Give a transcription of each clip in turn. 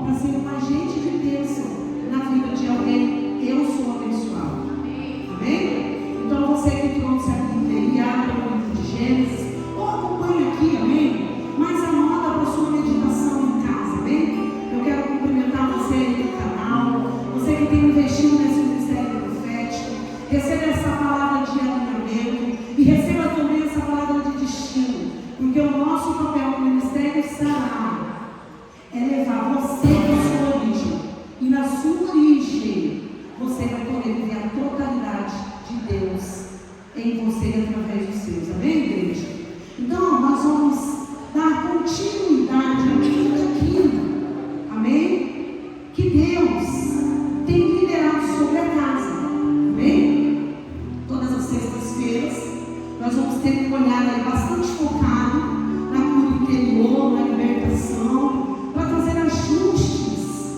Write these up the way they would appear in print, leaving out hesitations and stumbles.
para ser um agente de bênção na vida de alguém. Eu sou abençoado. Amém? Então você que trouxe a Bíblia e abre o livro de Gênesis, ou acompanha aqui, amém? Mas anota para sua meditação em casa, amém? Eu quero cumprimentar você aí no canal, você que tem investido nesse ministério profético. Receba essa palavra de alinhamento e receba também essa palavra de destino, porque o nosso papel no ministério será levar você para a sua origem, e na sua origem você vai poder viver a totalidade de Deus em você e através dos seus, amém, igreja? Então nós vamos dar continuidade a tudo aquilo, amém, que Deus tem liberado sobre a casa, amém? Todas as sextas-feiras nós vamos ter um olhar aí bastante focado na cura interior, na libertação, para trazer ajustes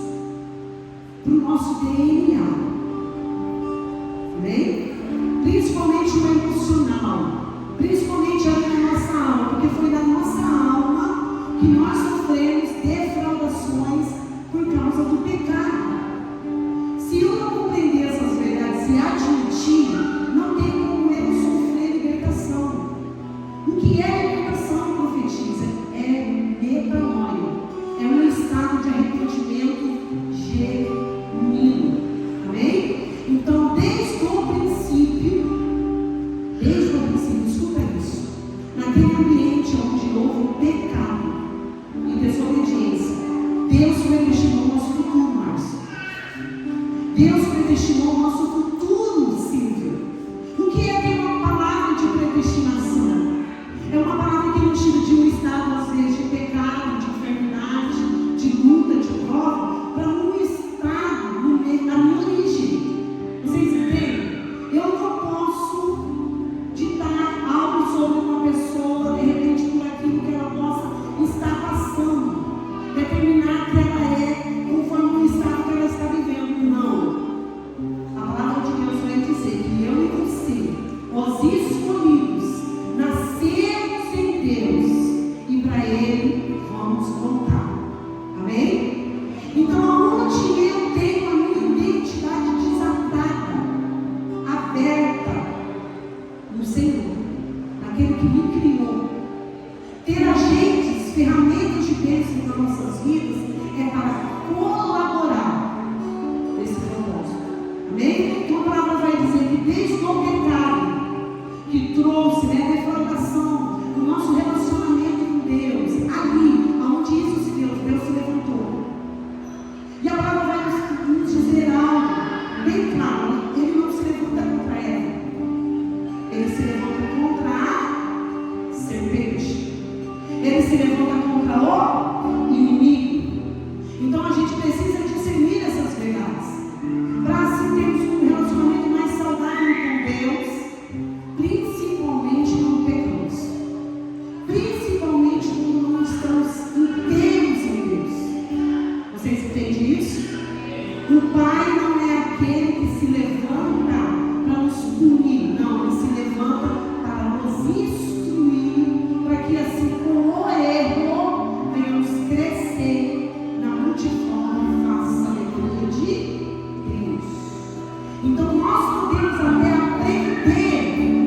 para o nosso DNA, amém? Principalmente o emocional, principalmente ali na nossa alma, porque foi da nossa alma que nós sofremos defraudações por causa do pecado. Se eu não compreender essas verdades e admitir, não tem como eu sofrer libertação. O que é libertação, profetiza? É metanoia. É um estado de arrependimento genuíno. Amém? Então, desde o princípio, escuta isso. Naquele ambiente onde houve pecado e desobediência, Deus predestinou o nosso futuro, Márcio. Deus predestinou o nosso futuro, Silvia. O que é ter uma palavra de predestinação? É uma palavra que nos tira de um estado, às vezes, de pecado, de enfermidade, de luta, de prova, para um estado na minha origem. Vocês entendem? Eu não posso ditar algo sobre uma pessoa, de repente, por aquilo que ela possa estar passando, determinar que ela é conforme o estado que ela está vivendo. Não. A palavra de Deus vai dizer que eu e você, os escolhidos, nascemos em Deus e para Ele vamos voltar. Amém? Então, aonde eu tenho a minha identidade desatada, aberta no Senhor, naquele que me criou, ter agentes, ferramentas de bênção nas nossas vidas é para colaborar nesse propósito. Amém? Então a palavra vai dizer que desde o pecado que trouxe defraudação no nosso relacionamento com Deus, ali onde isso se deu, Deus se levantou. E a palavra vai nos dizer algo bem claro: Ele não se levanta contra ela, Ele se levanta contra a serpente, Ele se levanta contra o inimigo. Então a gente precisa discernir essas verdades para assim termos um relacionamento mais saudável com Deus, principalmente quando pecamos, principalmente quando não estamos inteiros em Deus. Vocês entendem isso? O Pai não é aquele que se levanta para nos punir, não, Ele se levanta para nos instruir, para que assim com o erro venhamos crescer na multiforme face da sabedoria de Deus. Então nós podemos até aprender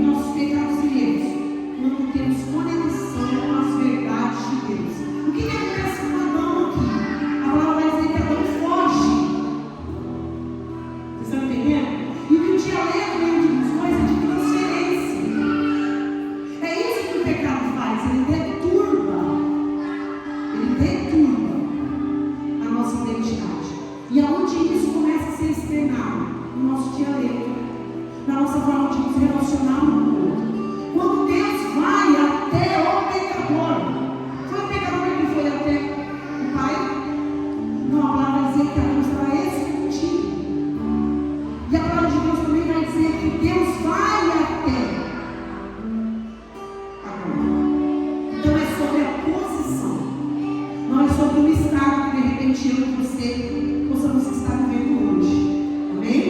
nossos pecados e erros quando temos conexão com as verdades de Deus. O que acontece com Adão aqui? A palavra vai dizer que Adão foge. Vocês estão entendendo? E o que o dialeto vem de coisa de transferência. É isso que o pecado faz. Ele deturba a nossa identidade. E aonde isso começa a ser externado? No nosso dialeto, na nossa forma de nos relacionar um com o outro. Quando Deus vai até o pecador, foi o pecador que foi até o Pai? Não, a palavra vai dizer que a Deus estava escondido. E a palavra de Deus também vai dizer que Deus vai até agora. Então é sobre a posição, não é sobre o estado que de repente eu e você possamos estar vivendo hoje. Amém?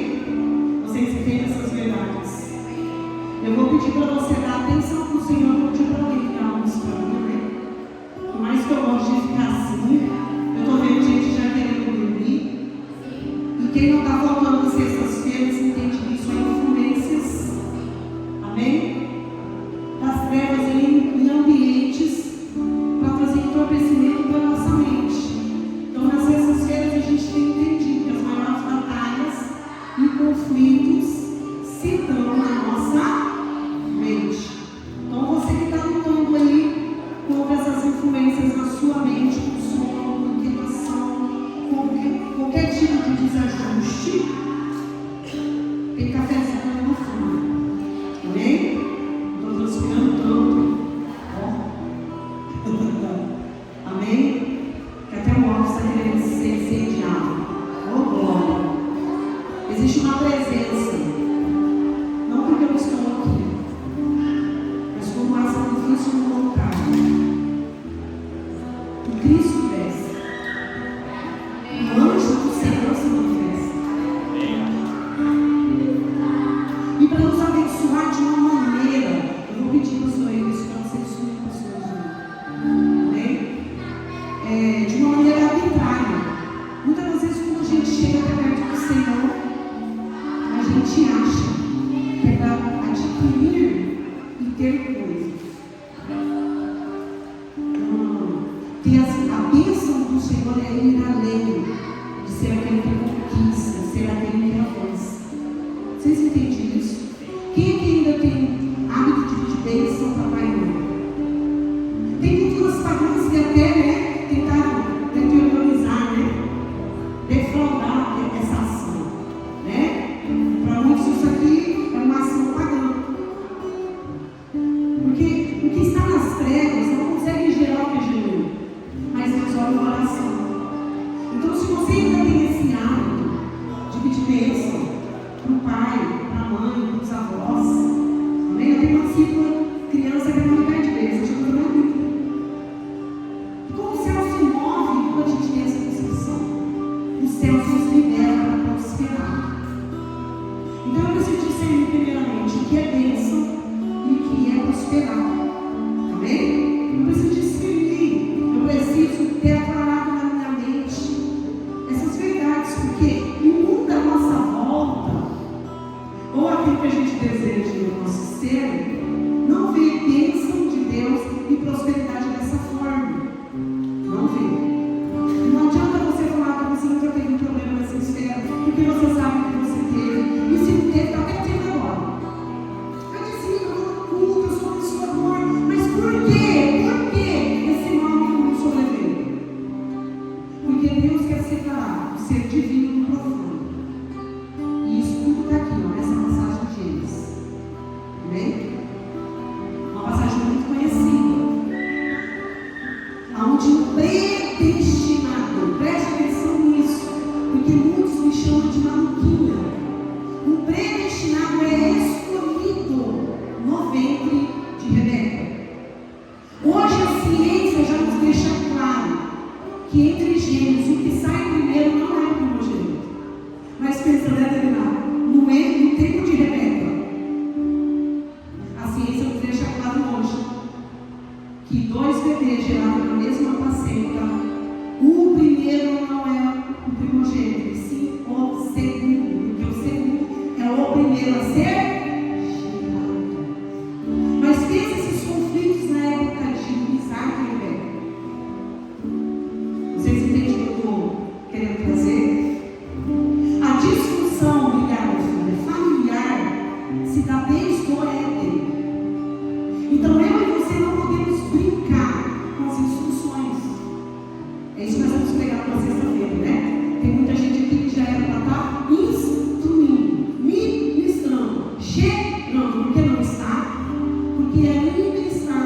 Vocês entendem essas verdades? Eu vou pedir para você ir além de ser aquele que conquista, ser aquele que avança. Vocês entendem isso? Quem aqui ainda tem hábito de pedir bênção para pai e mãe? Tem culturas pagãs que até, tentaram teorizar, defraudar essa ação, Para muitos isso aqui é uma ação pagã. Porque o que está nas trevas não consegue gerar o que é genuíno, mas resolve o coração. Então, se você ainda tem esse hábito de pedir bênção para o pai, para a mãe, para os avós, amém? Eu tenho uma cicla criança que não me pede bênção, eu estou na Bíblia. Como o céu se move quando a gente tem essa percepção? O céu nos libera para prosperar. Então, eu preciso discernir primeiramente o que é bênção e o que é prosperar. Amém? Eu preciso discernir, eu preciso ter aclarado na minha mente essas verdades, porque o mundo à nossa volta, ou aquilo que a gente deseja no nosso ser, não vê bênção de Deus e prosperidade dessa forma. Não vê. Não adianta você falar que você nunca teve um problema nessa esfera, porque você sabe que você teve. E se não teve, está até tendo agora. Eu disse, eu vou no culto, eu sou abençoador. Mas por quê? Por que esse mal não sobreveio? Porque Deus quer separar o ser divino do profundo. E isso tudo está aqui, nessa passagem de Gênesis. Amém? Uma passagem muito conhecida. Onde um predestinado, preste atenção nisso, porque muitos me chamam de maluquinha. Um predestinado é escolhido no ventre de Rebeca. Hoje a ciência já nos deixa claro que entre gêmeos o que sai primeiro não é o primogênito. Mas pensando em terminar, no tempo de Rebeca, a ciência nos deixa claro hoje que 2 bebês gerados na mesma placenta, o primeiro não é o primogênito, e sim o segundo, porque o segundo é o primeiro a ser gerado. Mas pensa esses conflitos na época de Isaac e Rebeca. Vocês entendem o que eu estou querendo trazer? A discussão ligada familiar se dá desde o Éden. Então eu e você não podemos brincar com as instruções. É isso que nós vamos pegar para sexta-feira, Tem muita gente aqui que já era para estar instruindo, ministrando, gerando. Por que não está? Porque ainda está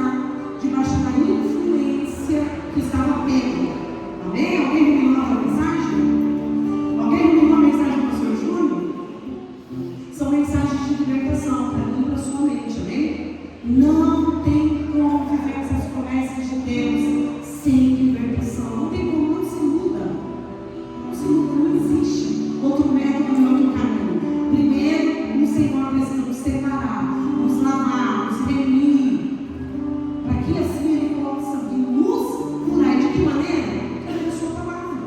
debaixo da influência que estava pego. Amém? Alguém me mandou uma mensagem? Alguém me mandou uma mensagem para o Sr. Júnior? São mensagens de libertação para mim e para a sua mente, amém? Não tem como viver essas promessas de Deus sem libertação. Não tem como, não se muda. Não se muda, não existe outro método e outro caminho. Primeiro, o Senhor precisa nos separar, nos lavar, nos remir, para que assim Ele possa nos curar. De que maneira? Pela sua palavra.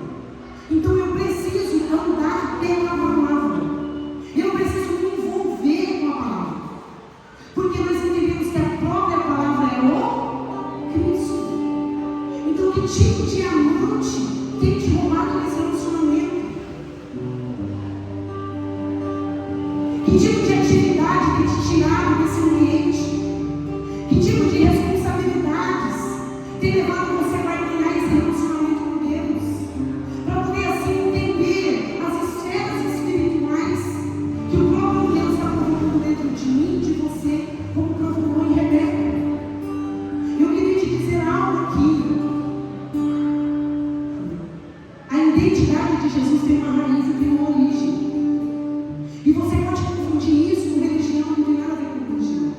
Então eu preciso andar pela palavra. Eu preciso me envolver com a palavra. Porque nós entendemos que a própria palavra é o Cristo. Então, que tipo de amante tem te roubado nesse relacionamento? Que tipo de atividade tem te tirado desse ambiente? Que tipo de responsabilidades tem levado você a barganhar esse relacionamento com Deus? Para poder assim entender as esferas espirituais que o próprio Deus está colocando dentro de mim e de você, como provocou em Rebeca. Eu queria te dizer algo aqui. A identidade de Jesus tem uma raiz e tem uma origem. E você pode confundir isso com religião, não tem nada a ver com religião.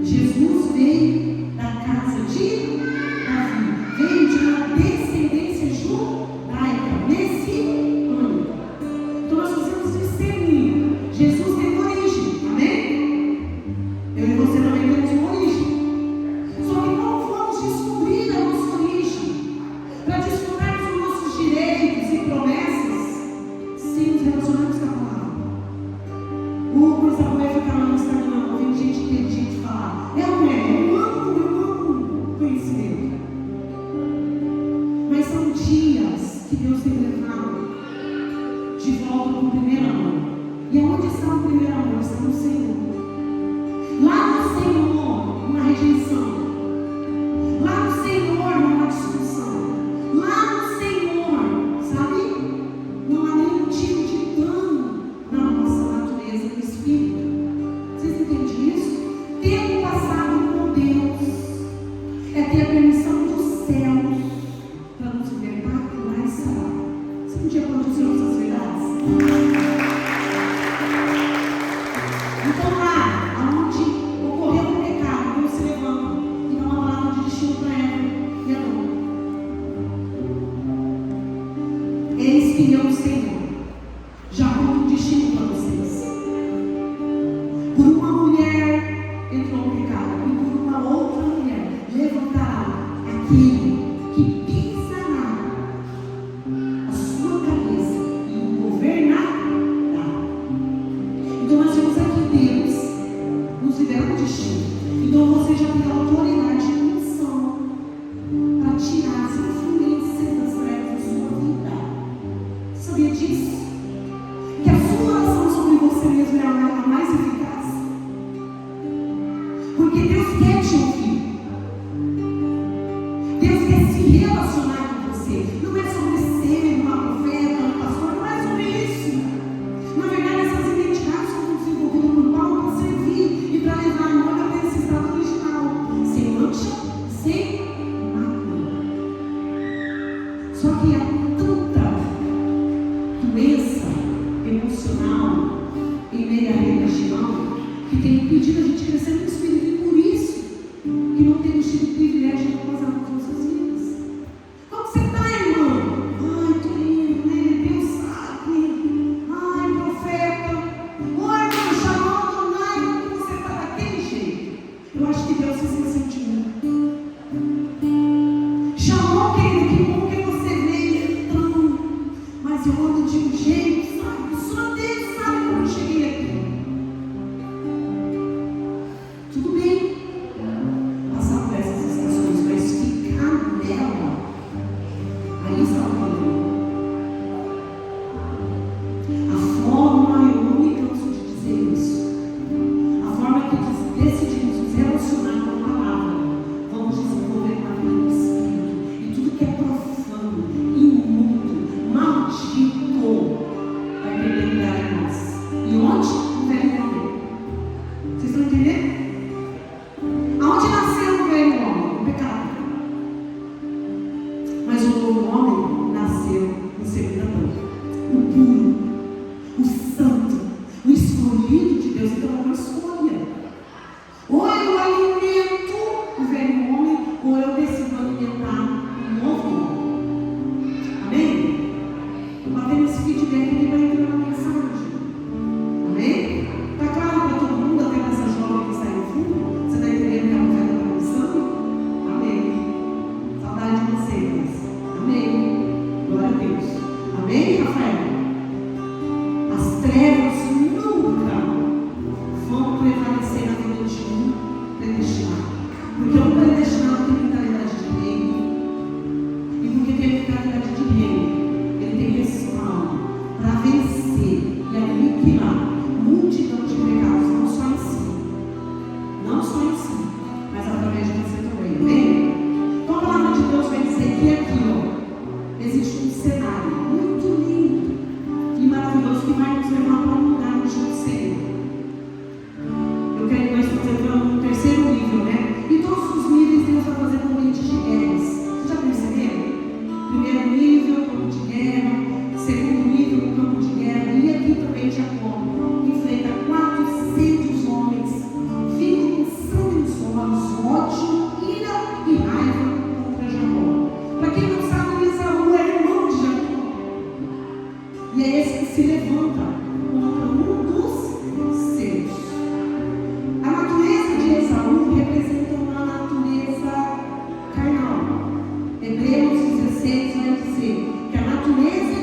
Jesus veio da casa de Davi, veio de uma descendência judaica, messiânica. Então nós precisamos discernir. Jesus tem uma origem, amém? Eu e você também temos uma origem. Só que como vamos descobrir a nossa origem? Para descobrirmos os nossos direitos e promessas, Mas são dias que Deus tem levado de volta para o primeiro amor. E aonde está o primeiro amor? Está no Senhor. Lá no Senhor, uma rejeição. Lá no Senhor, uma discussão. Lá no Senhor, sabe? Não há nenhum tipo de dano na nossa natureza do Espírito. Vocês entendem isso? Tempo passado com Deus é ter a permissão dos céus para nos libertar e lá estará. Você podia produzir nossas verdades? Então lá, aonde ocorreu o pecado, Deus se levanta e dá uma palavra de destino para ela e Adão. Eis que eu, Senhor, já conto um destino para vocês. Por uma mulher entrou o pecado e por uma outra mulher levantará aquele que pisará a sua cabeça e o governará. Então nós vemos aqui Deus nos libera um destino. Então você já tem autoridade e missão para tirar as influências das trevas da sua vida. Sabia disso? Que a sua oração sobre você mesmo é a mais eficaz. Porque Deus quer te ouvir. Deus quer se relacionar com você. Não é sobre ser uma profeta, um pastor, não é sobre isso. Na verdade, essas identidades foram desenvolvidas por Paulo para servir e para levar a nova para esse estado original, sem mancha, sem mácula. Só que há tanta doença emocional em meio à religião que tem impedido a gente crescer no Espírito, e por isso que não temos tido o privilégio de repousar nas nossas vidas. Como você está, irmão? Ai, estou indo, né? Deus sabe. Ai, profeta. Oi, irmão, chamando, ai, como você está daquele jeito? Eu acho que Deus se esqueceu de mim. Chamou, querido, que bom que você veio, então. Mas eu ando de um jeito, sabe? Só Deus sabe como eu cheguei aqui. Tudo bem passar por essas estações, mas ficar nela, aí está o problema. A forma, eu não me canso de dizer isso, a forma que decidimos nos relacionar com a palavra, vamos desenvolver uma vida do Espírito, e tudo que é profano, imundo, maldito, vai perder lugar em nós. E onde? No velho homem. Vocês estão entendendo? Aonde nasceu o velho homem? O pecado. Mas o novo homem nasceu no segundo amor. O puro, o santo, o escolhido de Deus. Então é uma escolha. Ou eu alimento o velho homem, ou eu decido alimentar o novo homem. Amém? Estou batendo esse feedback aqui para entrar na mensagem. Amém? Está claro para todo mundo, até nessa jovem que está aí no fundo? Você está entendendo que a profeta está pensando? Amém. Saudade de vocês. Amém. Glória a Deus. Amém, Rafael? As trevas nunca vão prevalecer na vida de um predestinado. Porque um predestinado tem mentalidade de reino. E porque tem mentalidade de reino, ele tem resposta para vencer e aniquilar multidão de pecados, não só em si. Não só em si, mas através de você também. Amém? Então a palavra de Deus vai dizer que aqui, ó, existe um cenário muito lindo e maravilhoso que vai nos levar para um lugar onde o Senhor. Eu creio que nós estamos entrando no terceiro nível, né? E todos os níveis Deus vai fazer ambientes de guerras. Vocês já perceberam? Primeiro nível, campo de guerra. Segundo nível, campo de guerra. E aqui também Jacó enfrenta 400 homens, vindo com sangue nos olhos, ódio, ira e raiva contra Jacó. Para quem não sabe, Esaú é irmão de Jacó. E é esse que se levanta contra um dos seus. A natureza de Esaú representa uma natureza carnal. Hebreus 16 vai dizer que a natureza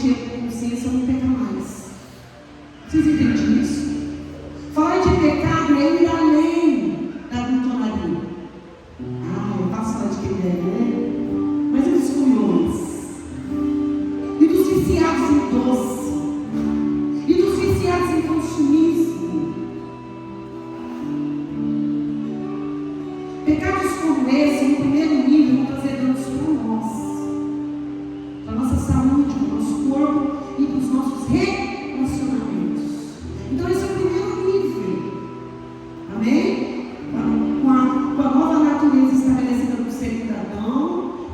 encher de consciência não peca mais. Vocês entendem isso? Falar de pecado é ir além da glutonaria. Eu passo falar de quem deve, né? Mas os escolhões. E dos viciados em doce. E dos viciados em consumismo. Pecados como esse, no primeiro nível, vão trazer danos para nós. Para a nossa saúde, para o nosso corpo e para os nossos relacionamentos. Então esse é o primeiro nível. Amém? Com a nova natureza estabelecida no cidadão,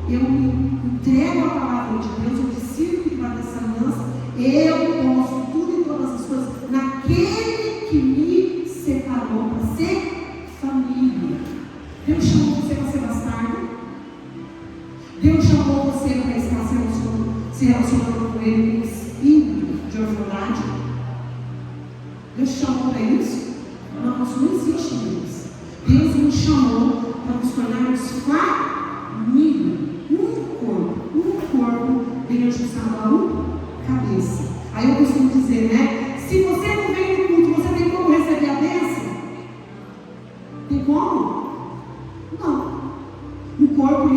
eu me entrego a palavra de Deus, eu decido que vai dessa aliança, eu posso tudo e todas as coisas naquele que me separou para ser família. Deus chamou você para ser bastardo. Deus chamou você para estar se relacionando com Ele como espírito de orfandade. Deus chamou para isso? Não, isso não existe em Deus. Deus nos chamou para nos tornarmos família. Um corpo bem ajustado a uma cabeça. Aí eu costumo dizer, né? Se você não vem no culto, você tem como receber a bênção? Tem como? Não. O corpo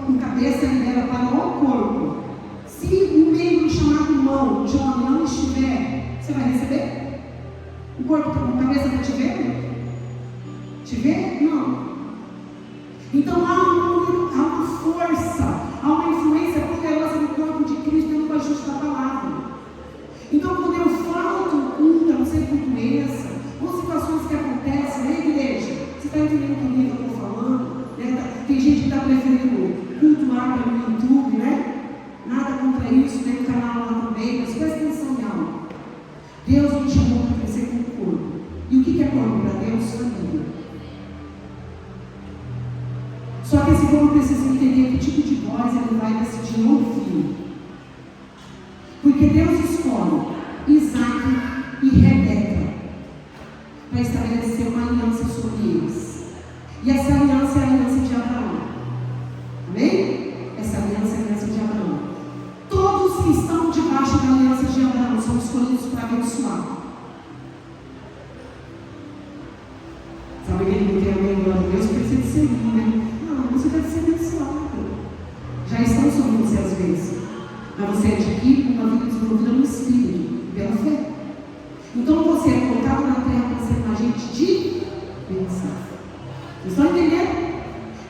com cabeça libera para o corpo. Se um membro chamado mão, John, não estiver, você vai receber? O corpo com cabeça vai te ver? Te ver? Não. Então há uma força, há uma influência poderosa no corpo de Cristo pelo ajuste da palavra. Então quando eu falto um culto, não sei por doença, ou situações que acontecem, né, igreja? Você está entendendo o que eu estou falando? Tem gente que está preferindo cultuar pelo YouTube, né? Nada contra isso, tem um canal lá também, mas presta atenção em algo. Deus nos chamou para crescer com o corpo. E o que é corpo para Deus? Família. Só que esse corpo precisa entender que tipo de voz ele vai decidir ouvir. Porque Deus escolhe Isaac e Rebeca para estabelecer uma aliança sobre eles. E essa aliança é a aliança de Abraão. Amém? Essa aliança é a aliança de Abraão. Todos que estão debaixo da aliança de Abraão são escolhidos para abençoar. Sabe aquele que tem amém, glória a Deus, precisa de servir, né? Não, você deve ser abençoado. Já estão sobre você às vezes. Mas você adquire uma vida desenvolvida no Espírito, pela fé. Então você é colocado na terra para ser um agente de bênção. Vocês estão entendendo?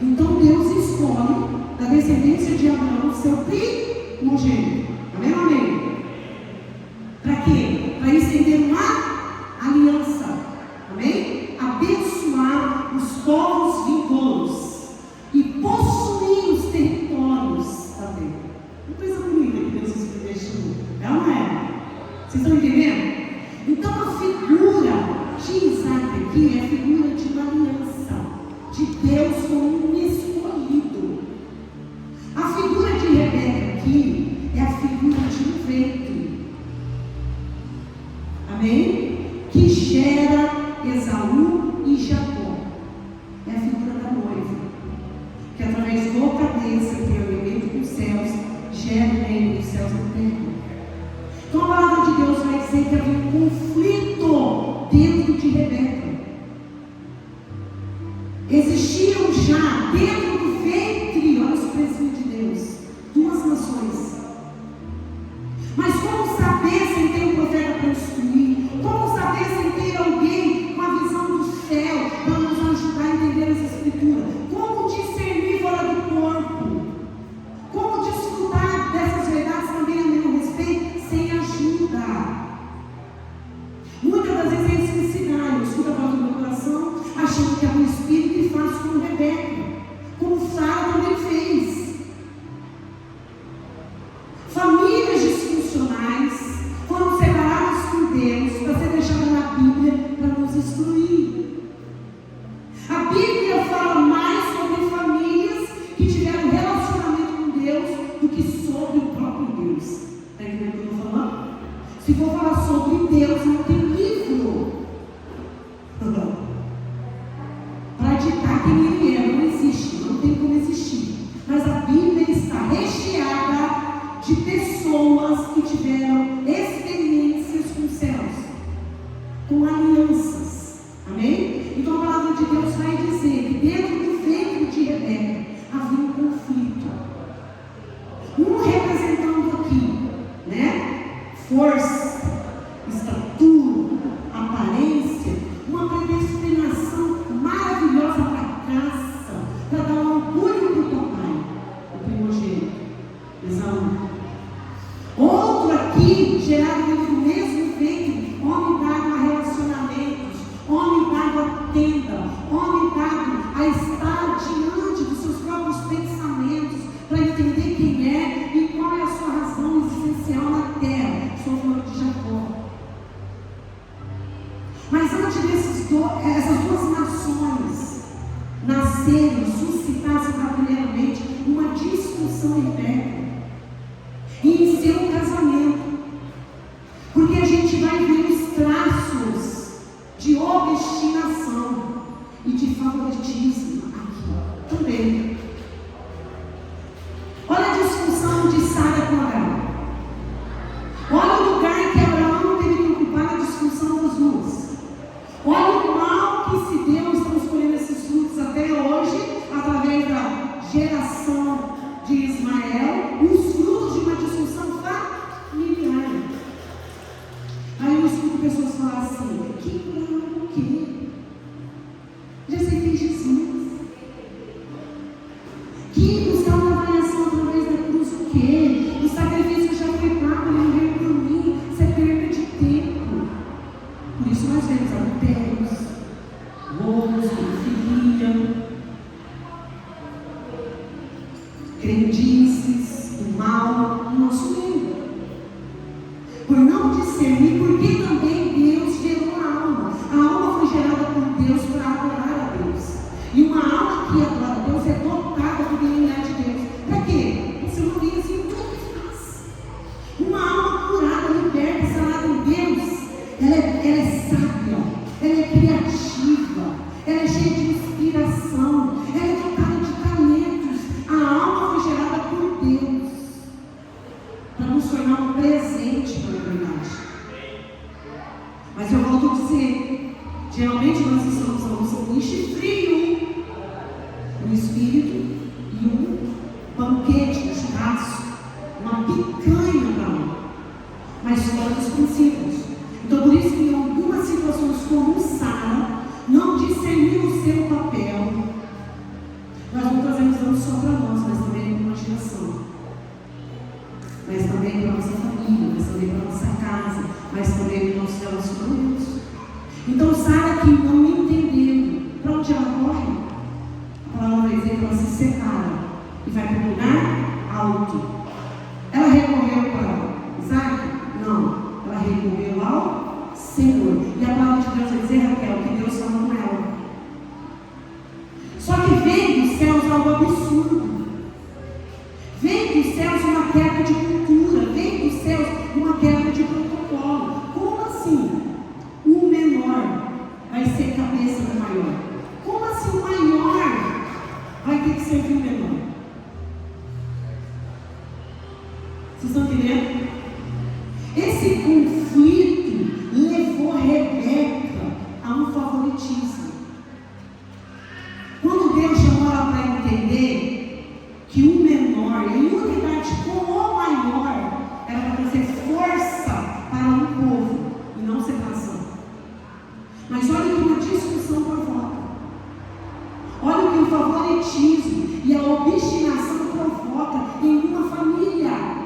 Então Deus escolhe da descendência de Abraão seu primogênito. Amém, amém? Para quê? Para estender uma aliança. Amém? Abençoar os povos vindouros e possuir os territórios também. Uma coisa bonita que Deus se investiu. É ou não é? Vocês estão entendendo? Então a figura de Isaac aqui é a figura de uma aliança de Deus com um escolhido. A figura de Rebeca aqui é a figura de um ventre. Amém? Que gera Esaú e Jacó. É a figura da noiva. Que através do cabeça, que é o elemento dos céus, gera o reino dos céus na terra. Então a palavra de Deus vai dizer que havia um conflito dentro de Rebeca. Existiam já dentro do ventre, olha o presídio de Deus, duas nações. Mas como saber sem ter um profeta para instruir? Como saber sem ter alguém com a visão do céu para nos ajudar a entender essa escritura? Como discernir fora do corpo? Como desfrutar dessas verdades também a meu respeito sem ajuda? Muitas das vezes é esse cenário, escuta a voz do meu coração, achando que é um espírito e faz como Rebeca, como Sara também fez. Famílias disfuncionais foram separadas por Deus para ser deixadas na Bíblia para nos instruir. A Bíblia fala mais sobre famílias que tiveram relacionamento com Deus do que sobre o próprio Deus. Está entendendo o que eu estou falando? Se for falar sobre Deus, não tem livro para ditar quem Ele é. Não existe, não tem como existir. Mas a Bíblia está recheada de pessoas que tiveram força, estatura, aparência, uma predestinação maravilhosa para a caça, para dar um orgulho para o papai, o primogênito, Esaú. Outro aqui, gerado dentro do mesmo ventre, homem dado a relacionamentos, homem dado a tenda, homem dado a estar diante dos seus próprios pensamentos, para entender quem é e qual é a sua razão existencial na terra. Estou falando de Jacó. Mas antes essas duas nações nascerem, suscitassem primeiramente uma discussão interna e em seu casamento, porque a gente vai ver os traços de obstinação e de favoritismo aqui também. Olha a discussão de Sara com Abraão. Olha o lugar que Abraão teve que ocupar na discussão das duas. Olha o mal que se deu, estamos colhendo esses frutos até hoje, através da geração de Ismael, os frutos de uma discussão familiar. Aí eu escuto pessoas falar assim: que Abraão o quê? Já aceitei Jesus. Que buscar uma avaliação através da cruz o quê? O sacrifício já foi pago, ele morreu por mim. Isso é perda de tempo. Por isso nós vemos adultérios, roubos, pedofilia, crendices, o mal no nosso meio. Por não discernir, porque também Deus gerou a alma. A alma foi gerada por Deus para adorar a Deus. E uma alma que adora a Deus é dotada por divinidade de Deus. Para quê? Para ser uma vez em tudo que faz. Uma alma curada, liberta, sarada em Deus, ela é sábia, ela é criativa, ela é cheia de inspiração, ela é dotada de talentos. A alma foi gerada por Deus para nos tornar um presente para a humanidade. Mas eu volto a dizer, geralmente nós estamos um chifrinho no espírito e um banquete, um churrasco, uma picanha para mim, mas fora dos princípios. Então por isso que em algumas situações como Sara não discerniu o seu papel, nós não trazemos não só para nós, mas também para uma geração, mas também para a nossa família, mas também para a nossa casa, mas também para os nossos relacionamentos. Então Sara que não entendeu para onde ela corre, a palavra vai dizer que ela se separa e vai para um lugar alto. Ela recorreu para Isaac? Não, ela recorreu ao Senhor. E a palavra de Deus vai dizer, Raquel, que Deus falou com ela. Só que vem dos céus algo absurdo. Vem dos céus uma quebra de cultura, vem dos céus uma quebra de protocolo. Como assim? O menor vai ser cabeça do maior. Como assim o maior vai ter que servir o menor? Vocês estão entendendo? Esse conflito levou Rebeca a um favoritismo. Quando Deus chamou ela para entender que o menor, em unidade com o maior, era para trazer força para um povo e não separação. Mas olha que uma discussão provoca. Olha que o favoritismo e a obstinação provoca em uma família.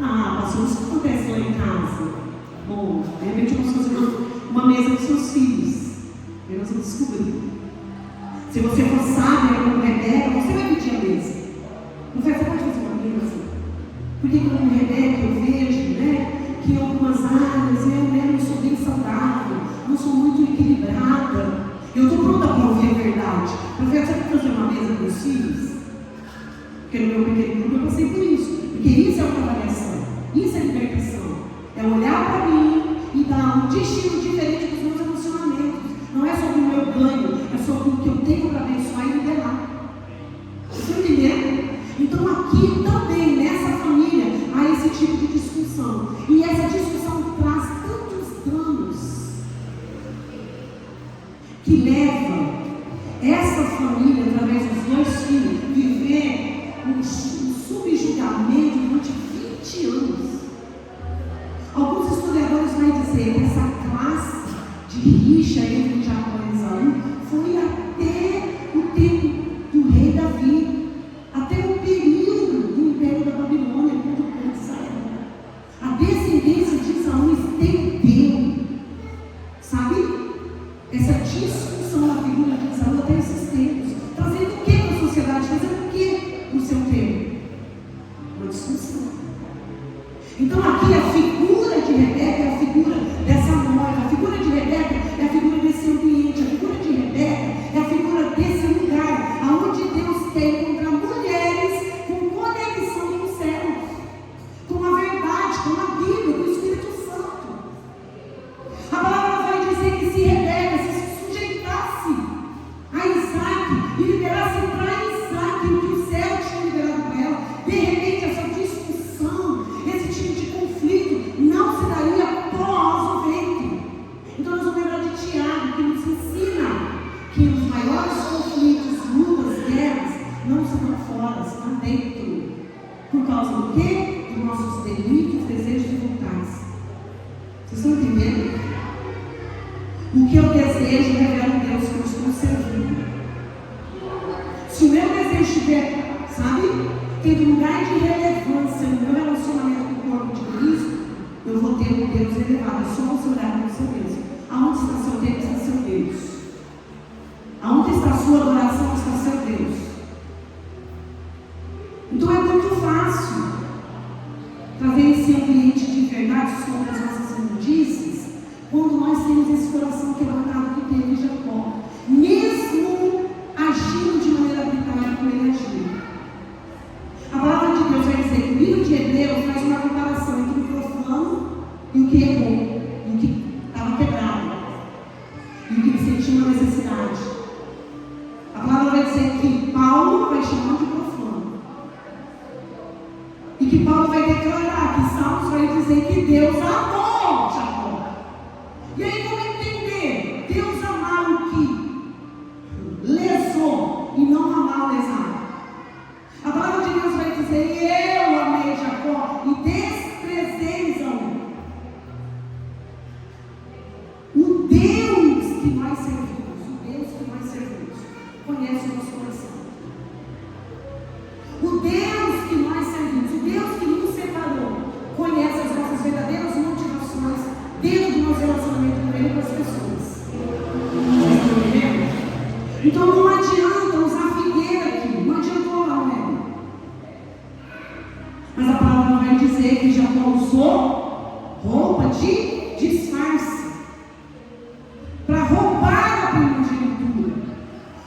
Ah, pastor, isso acontece lá em casa. Bom, de repente vamos fazer uma mesa com seus filhos. E nós vamos descobrir. Se você for sábio como Rebeca, você vai pedir a mesa. Não vai, você pode fazer uma mesa. Porque como Rebeca eu vejo, que em algumas áreas eu não sou bem saudável, não sou muito equilibrada. Eu estou pronta para ouvir a verdade. Profeta, você pode fazer uma mesa com os filhos? Porque no meu pequeno grupo eu passei por isso. Porque isso é uma avaliação, isso é libertação. É olhar para mim e dar um destino diferente dos meus relacionamentos. Não é sobre o meu ganho, é sobre o que eu tenho para abençoar e liderar. Vocês estão entendendo? Então aqui também, nessa família, há esse tipo de discussão. E essa discussão traz tantos danos que leva essa família, através dos dois filhos, viver um subjugamento durante 20 Então aqui a figura de Rebeca é a figura dessa noiva, a figura de Rebeca é a figura desse ambiente, a figura de Rebeca é a figura desse lugar, aonde Deus quer encontrar mulheres com conexão com os céus, com a verdade, com a Bíblia, com o Espírito Santo. A palavra vai dizer que se Rebeca se sujeitasse a Isaac e liberasse para Isaac o que o céu tinha liberado para ela, de repente essa discussão, esse tipo de conflito não se daria após o ventre. Então nós vamos lembrar de Tiago, que nos ensina que os maiores conflitos, lutas, guerras, não são lá fora, são lá dentro. Por causa do quê? Dos nossos delitos, desejos e vontades. Vocês estão entendendo? O que eu desejo revela o Deus que eu estou servindo. Se o meu desejo estiver, sabe, tendo lugar de relevância no meu relacionamento com o corpo de Cristo, eu vou ter um Deus elevado. É só você olhar para o seu Deus. Aonde está seu Deus? Está seu Deus. Aonde está a sua adoração? Está seu Deus. Então é muito fácil trazer esse ambiente de verdade sobre as nossas imundícies quando nós temos esse coração quebrantado que teve Jacó, mesmo agindo de maneira arbitrária como ele agiu. A palavra de Deus vai dizer que o livro de Hebreus faz uma comparação entre o profano e o que errou, e o que estava quebrado, e o que sentiu uma necessidade. A palavra vai dizer que Paulo vai chamar de profano, e que Paulo vai declarar, que Salmos vai dizer que Deus amou Jacó. E aí como entender? Deus amar o que lesou e não amar o lesado. A palavra de Deus vai dizer: eu amei Jacó e desprezei Esaú. O Deus que nós servimos, conhece o nosso coração. O Deus que nós servimos, o Deus que nos separou, conhece as nossas verdadeiras motivações dentro do nosso relacionamento com Ele e com as pessoas. Vocês estão entendendo? Então não adianta usar figueira aqui, não adiantou lá, né? Mas a palavra vai dizer que Jacó usou roupa de disfarce para roubar a primogenitura.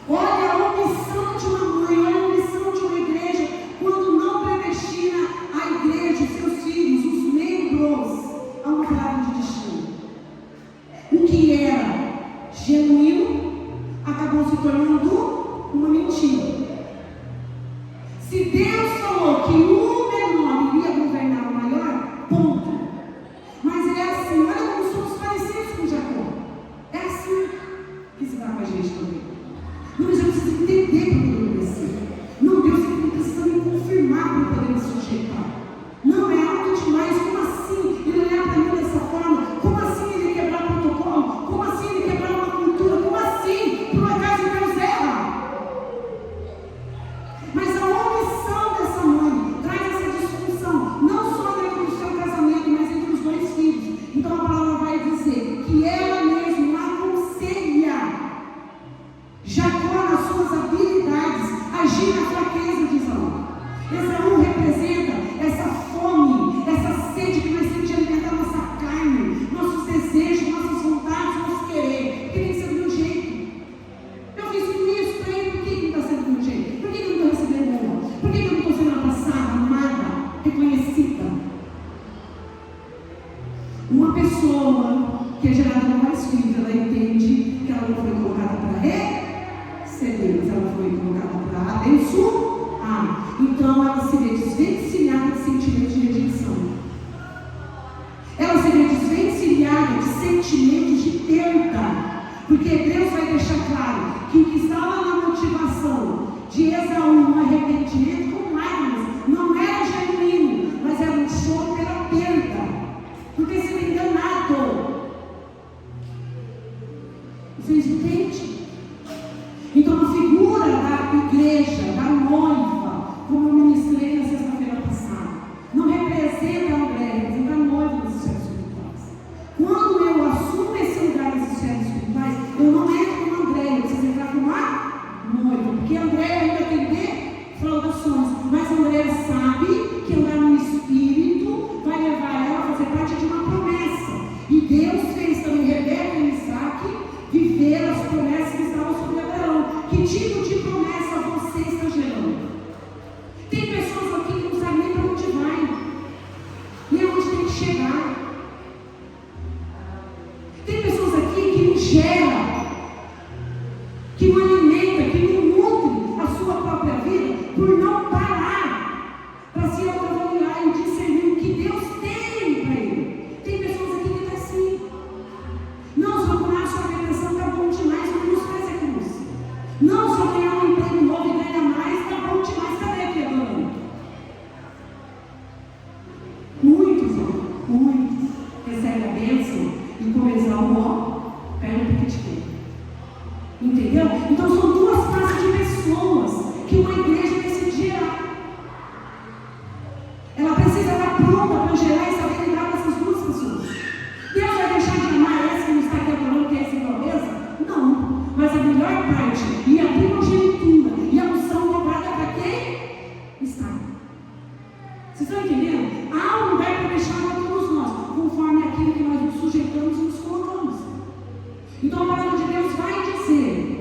Olha a omissão de uma mãe, olha a omissão de uma igreja quando não predestina a igreja, os seus filhos, os membros, a uma palavra de destino. O que era genuíno acabou se tornando uma mentira. Se Deus falou que o menor iria governar o maior, ponto. Mas é assim, olha como somos parecidos com Jacó. É assim que se dá com a gente também. Não, mas eu preciso entender para poder obedecer. Não, Deus precisa me confirmar para eu poder me sujeitar. Não, é algo demais. Como assim ele olhar para mim dessa forma? Como assim ele quebrar protocolo? Como assim ele quebrar uma cultura? Como assim? Por um acaso Deus erra? Mas a omissão dessa mãe traz essa disfunção, não só dentro do seu casamento, mas entre os dois filhos. Então a palavra vai dizer que ela mesma aconselha Jacó nas suas habilidades, agir na fraqueza de Esaú. Esaú representa essa fome, essa sede que nós temos de alimentar nossa carne, nossos desejos, nossas vontades, nosso querer, que tem que ser do meu jeito. Eu fiz tudo isso para ele, por que não está sendo do meu jeito? Por que eu não estou recebendo honra? Por que eu não estou sendo abraçada, amada, reconhecida? Uma pessoa que é gerada no mais filho, ela entende que ela não foi colocada para receber, mas ela foi colocada para abençoar. Então ela se vê desvencilhada de sentimentos de rejeição. Ela se vê desvencilhada de sentimentos de perda. Porque Deus vai deixar claro que o que estava na motivação de Esaú no arrependimento com lágrimas não era genuíno, mas era um choro pela perda. Porque se ele enganado. Vocês entendem? Então a figura da igreja, da noiva, recebendo, há um lugar para deixar a todos nós, conforme aquilo que nós nos sujeitamos e nos colocamos. Então a palavra de Deus vai dizer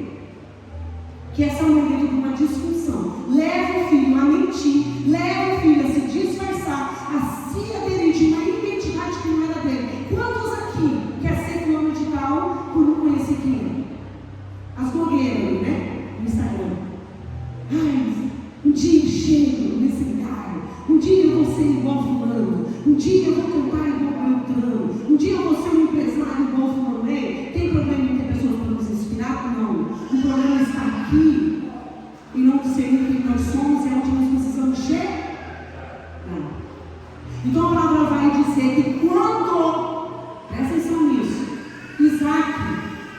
que essa mãe dentro de uma disfunção leva o filho a mentir, leva o filho a se disfarçar, a se aderir de uma identidade que não era dele. Quantos aqui quer ser fulano de tal por não conhecer quem é? As blogueiras, né? No Instagram. Ai, um dia eu chego nesse lugar, um dia eu vou ser igual fulano, um dia eu vou cantar igual Beltrano, um dia eu vou ser um empresário igual fulano. Tem problema em ter pessoas para nos inspirar? Não. O problema está aqui e não discernir quem nós somos e onde nós precisamos chegar. Então a palavra vai dizer que quando, presta atenção nisso, Isaac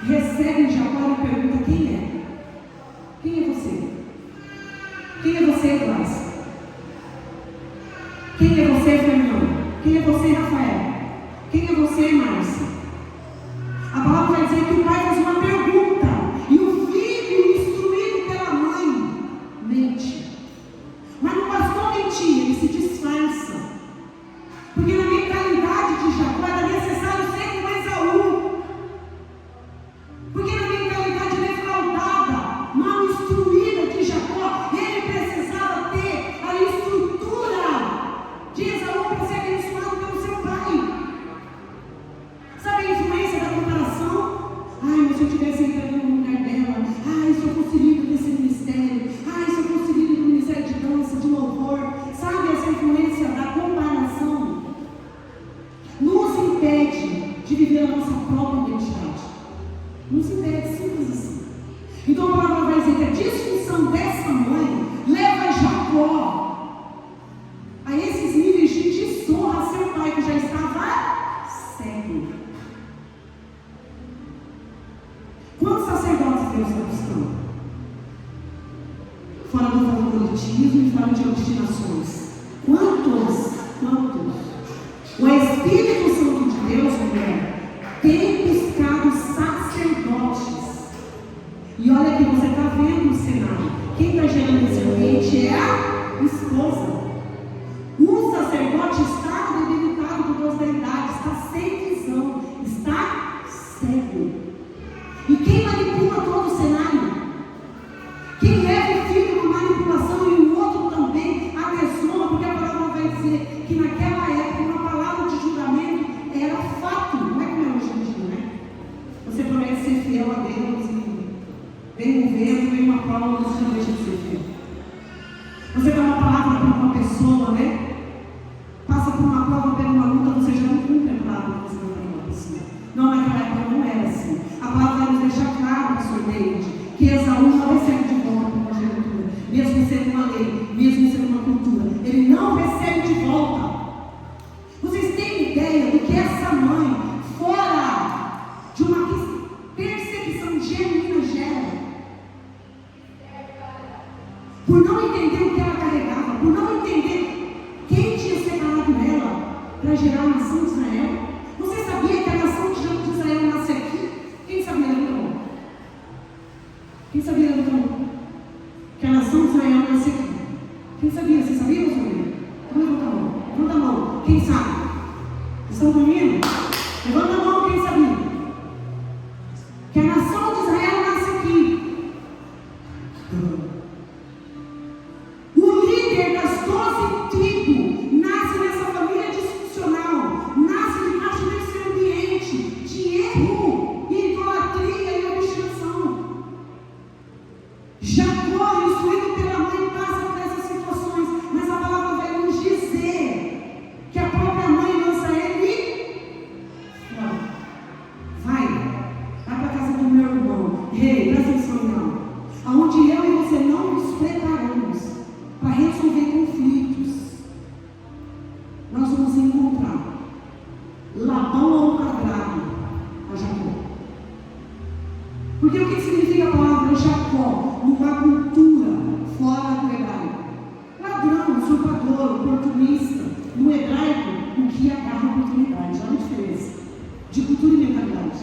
recebe Jacó e pergunta: quem é? Quem é você? Quem é você, Eduardo? Quem é você, Fernando? Quem é você, Rafael? Quem é você, Márcia? A palavra vai dizer que o pai faz uma pergunta e o filho, instruído pela mãe, mente. Mas não bastou mentir, ele se disfarça. Porque na mentalidade de Jacó era necessário ser como Esaú. Porque na mentalidade defraudada, mal instruída de Jacó, ele precisava ter a estrutura de Esaú para ser abençoado pelo seu pai. Sabe a influência da comparação? Ai, mas se eu tivesse entrado no lugar dela, ai, se eu fosse líder desse ministério, ai, se eu fosse líder do ministério de dança, de louvor. Sabe essa influência da comparação? Nos impede de viver a nossa própria identidade. Nos impede, simples assim. Então a palavra vai dizer que a disfunção dessa mãe leva Jacó a esses níveis de desonra a seu pai, que já estava cego. Quantos sacerdotes Deus está buscando? Fora do favoritismo e fora de obstinações. Quantos? O Espírito Santo de Deus, mulher, tem buscado sacerdotes. E olha que você está vendo o cenário. Quem está gerando esse ambiente é a esposa. O sacerdote está debilitado por causa da idade, está sem visão, está cego. E quem manipula todo o cenário? Quem leva o filho na manipulação e o outro também a desonra, porque a palavra vai dizer que naquela época uma palavra de juramento era fato, não é como é hoje em dia, né? Você promete ser fiel a Deus e vem um vento, vem uma prova, você não deixa de ser fiel. Você dá uma palavra para uma pessoa, né? Passa por uma prova, pega uma luta, você já não cumpre a palavra que você dá para uma pessoa. Não, naquela época não era assim. A palavra vai nos deixar claro, pastor David, que Esaú não recebe de volta a primogenitura, mesmo sendo uma lei, mesmo sendo uma cultura. Ele não recebe de volta. Vocês têm ideia do que essa mãe, fora de uma perseguição genuína, gera? Por não entender o que ela carregava, por não entender quem tinha separado ela para gerar a nação de Israel. Você sabia que a nação de Israel nasce aqui? Quem sabia, levanta a mão? Quem sabia, levanta a mão? Que a nação de Israel nasce aqui. Quem sabia? Você sabia, meus amigos? Então levanta a mão. Levanta a mão. Quem sabe? Estão dormindo? Levanta a mão, quem sabia? Que a nação de Israel nasce aqui. O líder das 12 tribos nasce nessa família disfuncional, nasce debaixo desse ambiente de erro, idolatria e obstinação. Jacó, instruído pela mãe, passa por essas situações, mas a palavra vai nos dizer que a própria mãe lança ele fora. Vai para a casa do meu irmão. Ei, presta atenção, irmão. Aonde eu e você não nos preparamos para resolver conflitos, nós vamos encontrar Labão ao quadrado a Jacó. Porque o que significa a palavra Jacó numa cultura fora do hebraico? Ladrão, usurpador, oportunista. No hebraico, o que agarra a oportunidade. Olha a diferença de cultura e mentalidade.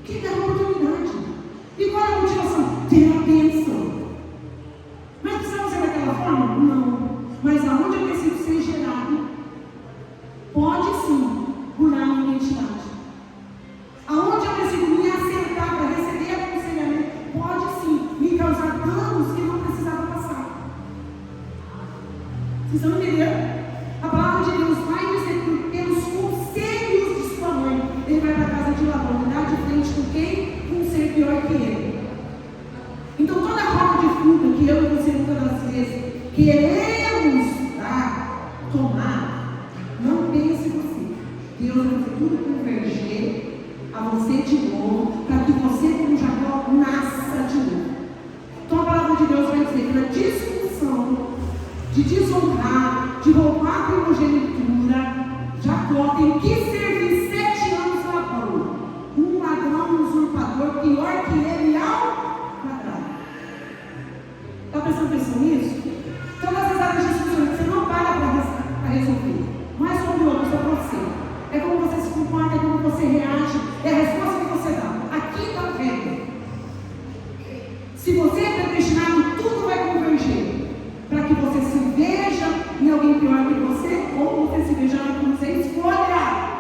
O que agarra a oportunidade? E qual é a motivação? Ter a bênção. Mas precisamos ser daquela forma? Não. Mas aonde eu preciso ser gerado? queremos tomar, não pense você. Deus vai fazer tudo converger a você de novo, para que você, como Jacó, nasça de novo. Então a palavra de Deus vai dizer que na disfunção, de desonrar, de roubar a primogenitura, Jacó tem que servir 7 anos lavando. Um ladrão, um usurpador, pior que ele ao quadrado. Está prestando atenção nisso? Todas as áreas de discussão que você não para resolver. Não é sobre o outro, é sobre você. É como você se comporta, é como você reage, é a resposta que você dá. Aqui está o reino. Se você é predestinado, tudo vai converger para que você se veja em alguém pior que você, ou você se veja na cruz. É escolha.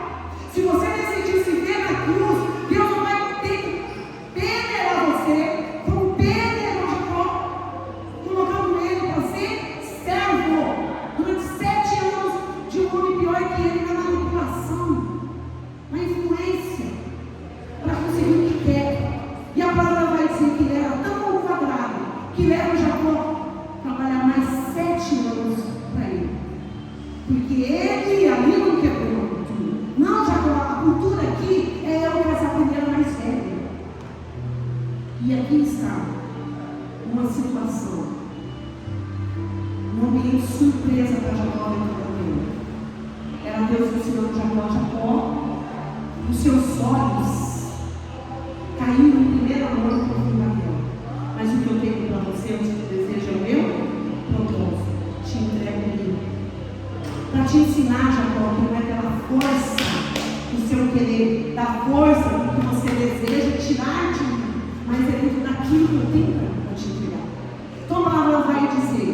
Se você decidir se ver na cruz, Deus não vai ter peneirar você, como peneirou Jacó, colocando ele para ser servo durante 7 anos de um homem pior que ele na manipulação, na influência, para conseguir o que quer. E a palavra vai dizer que ele era tão quadrado que leva Jacó a trabalhar mais 7 anos para ele, porque ele ali não quebrou a cultura. Não, Jacó, a cultura aqui é eu casar a primeira mais velha. E aqui está uma situação, um ambiente surpresa para Jacó dentro da vida. Era Deus ensinando Jacó, os seus olhos caíram no primeiro amor do fundamento. Mas o que eu tenho para você, o que deseja é o meu propósito. Te entrego ele. Para te ensinar, Jacó, que não é pela força do seu querer, da força do que você deseja tirar de mim, mas é dentro daquilo que eu tenho para te entregar. Então a palavra vai dizer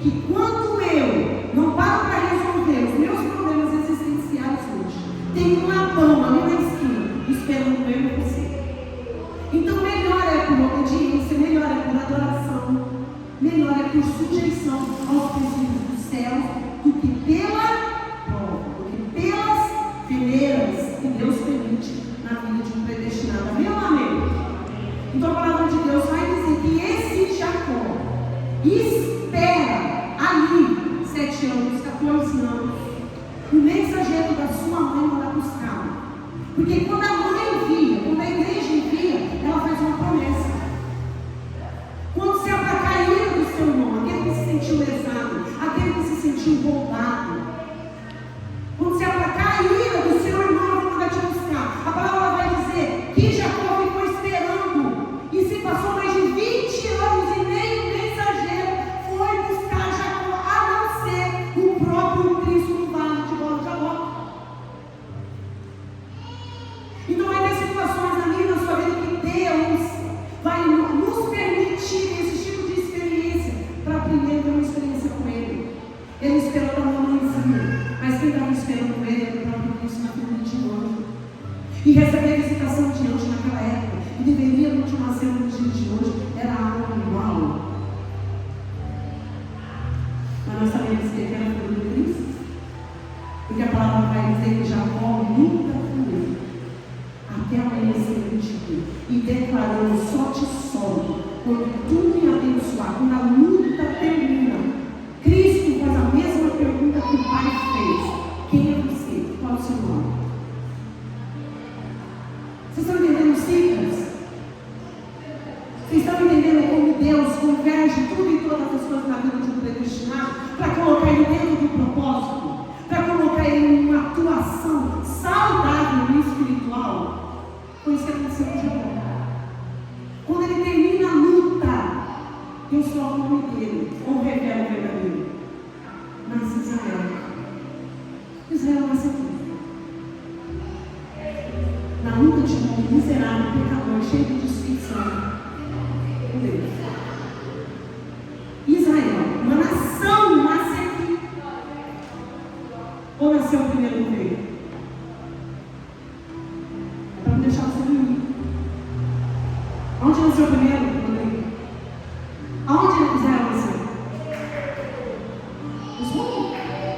que quando eu não paro para resolver os meus problemas existenciais hoje, tem um Labão ali na esquina esperando eu e você. Então melhor é por obediência, melhor é por adoração, melhor é por sujeição aos princípios dos céus, do que pela prova, do que pelas peneiras que Deus permite na vida de um predestinado. Amém ou amém? Então a palavra de Deus vai dizer que esse Jacó espera ali 7 anos, 14 anos, o mensageiro da sua mãe mandar buscá-lo. Porque quando a mãe envia, quando a igreja envia, ela faz uma promessa. Quando se aplacar a ira do seu irmão, aquele que se sentiu lesado, aquele que se sentiu roubado, quando se aplacar a ira do seu irmão, ela vai mandar te buscar. A palavra vai dizer que Jacó ficou esperando, e se passou mais de 20 anos e nem o mensageiro foi buscar Jacó, a não ser o próprio Cristo no vale de Jacó. Então vai ter situações na minha e na sua vida que Deus vai nos permitir esse tipo de experiência, para primeiro ter uma experiência com Ele. Ele esperou para uma mãezinha, mas quem estava esperando Ele era o próprio Cristo na figura de um anjo. E receber visitação de anjo naquela época, e deveria continuar sendo nos dias de hoje, era algo normal. Mas nós sabemos que era a figura de Cristo, porque a palavra vai dizer que Jacó luta com Ele até amanhecer o dia, e declarou: só te solto quando tu me abençoar. Quando a luta termina, Cristo faz a mesma pergunta que o Pai fez: quem é você? Qual é o seu nome? Vocês estão entendendo os ciclos? Vocês estão entendendo como Deus converge tudo e todas as coisas na vida de um predestinado para colocar ele dentro do propósito, para colocar ele em uma atuação saudável no espiritual? Foi isso que aconteceu com Jacó. Quando ele termina a luta, Deus coloca o nome dele, ou revela o verdadeiro. Nasce Israel. Israel nasce aqui. Na luta de um homem miserável, pecador, cheio de distinção. Israel, uma nação, nasce aqui. Ou nasceu primeiro no meio? Para não deixar você dormir. Onde nasceu primeiro? Aonde Israel nasceu?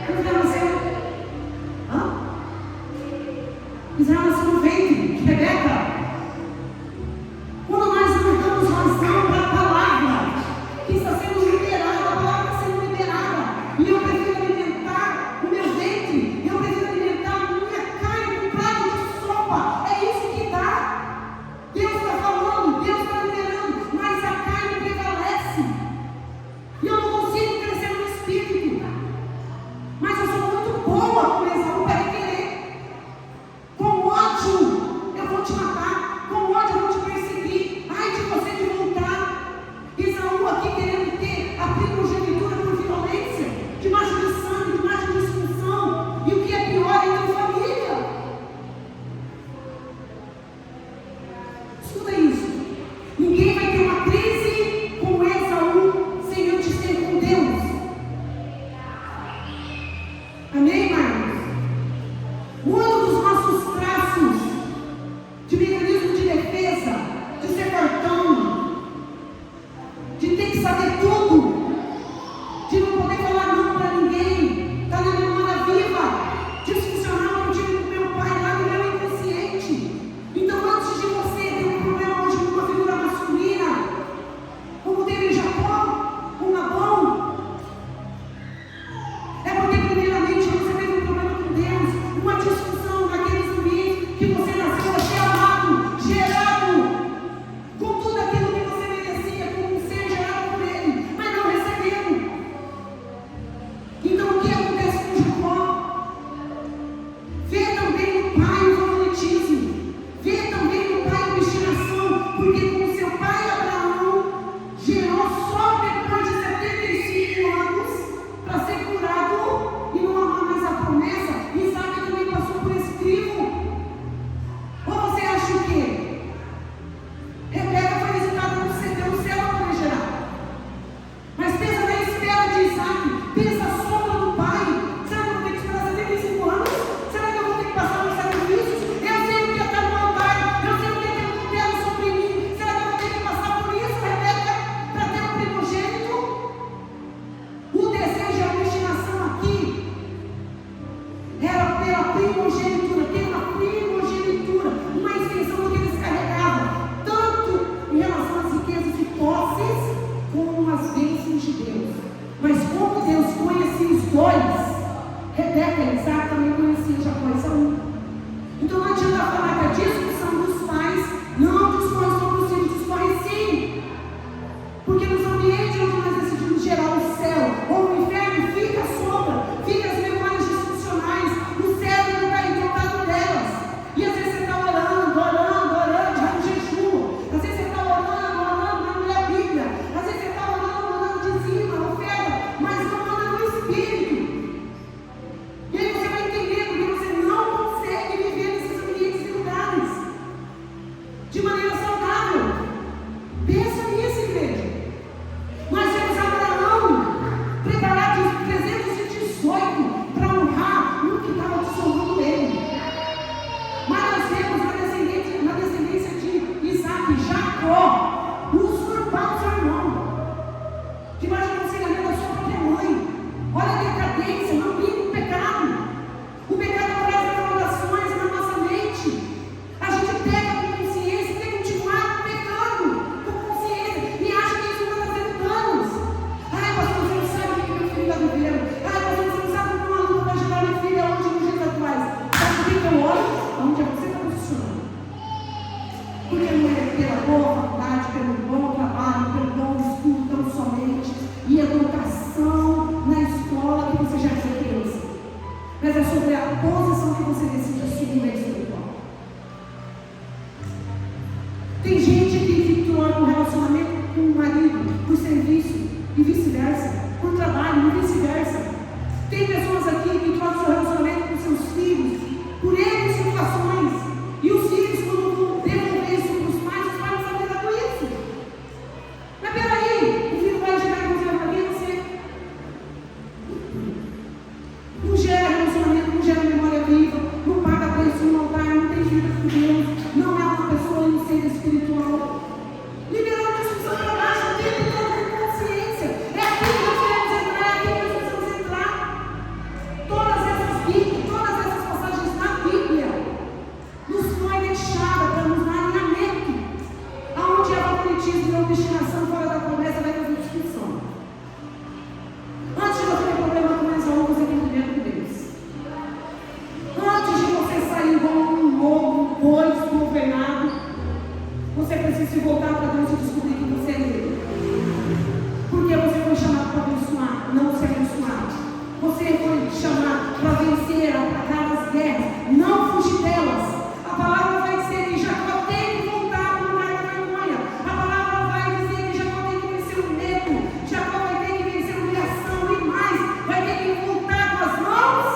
Onde Israel nasceu? Hã? Israel nasceu no ventre de Rebeca. Quando nós não damos razão para a palavra que está sendo liberada, a palavra está sendo liberada. a primogenitura, tem uma primogenitura, uma extensão do que eles carregavam, tanto em relação às riquezas e posses, como as bênçãos de Deus. Mas como Deus conhecia os dois, Rebeca e Isaac também conheciam Jacó e Esaú. Então não adianta falar que a discussão dos pais não dispõe sobre os filhos, dispõe sim. Porque nos ambientes onde nós decidimos gerar o céu ou o inferno, fica a sombra, fica as memórias disfuncionais, o cérebro está entrocado delas. E às vezes você está orando, já no jejum, às vezes você está orando, mas não lê a Bíblia, às vezes você está orando dizima, oferta, mas não anda no Espírito. E aí você vai entender porque você não consegue viver nesses ambientes e lugares de maneira saudável. Pensa nisso, igreja. Nós temos Abraão preparado de 318 para honrar um que estava desonrando ele. Mas nós temos na descendência de Isaac, Jacó, usurpar o seu irmão. Debaixo do aconselhamento da sua própria mãe. Olha a decadência, não brinca o pecado. O pecado traz recordações na nossa mente. A gente pega com consciência e tem que continuar pecando com consciência e acha que isso vai fazer danos. Ai, pastor, você não sabe o que meu filho está vivendo. Ai, pastor, você não sabe como uma luta vai gerar minha filha hoje nos dias atuais. Sabe por que eu olho? Aonde você está posicionando? Porque não é pela boa faculdade, pelo bom trabalho, pelo bom estudo, tão somente, e educação na escola que você já foi criança. Mas é sobre a posição que você decide assumir na espiritual. Tem gente que torna um relacionamento com o marido por serviço e vice-versa, por trabalho e vice-versa. Tem pessoas aqui que trocam seu relacionamento com seus filhos por N situações. E os filhos, quando vão devolver isso para os pais não sabem lidar com isso. Mas peraí, o filho vai chegar e dizer para mim, você não gera relacionamento, não gera memória viva, não paga preço no altar, não tem vida com Deus, não é uma pessoa em ser espiritual. Liberando a discussão para baixo, o tempo todo com consciência. É aqui que nós queremos entrar, é aqui que nós precisamos entrar. Todas essas passagens na Bíblia nos foi deixada para nos dar alinhamento. Aonde é favoritismo e obstinação fora da promessa vai fazer discussão. Antes de você ter problema com Esaú, você tem problema com Deus. Antes de você sair como um lobo, um boi desgovernado, você precisa se voltar para Deus e descobrir que você é dele. Porque você foi chamado para abençoar, não ser abençoado. Você foi chamado para vencer, atacar as guerras, não fugir delas. A palavra vai dizer que Jacó tem que voltar para o lugar da vergonha. A palavra vai dizer que Jacó tem que vencer o medo. Jacó vai ter que vencer a humilhação e mais, vai ter que voltar com as mãos.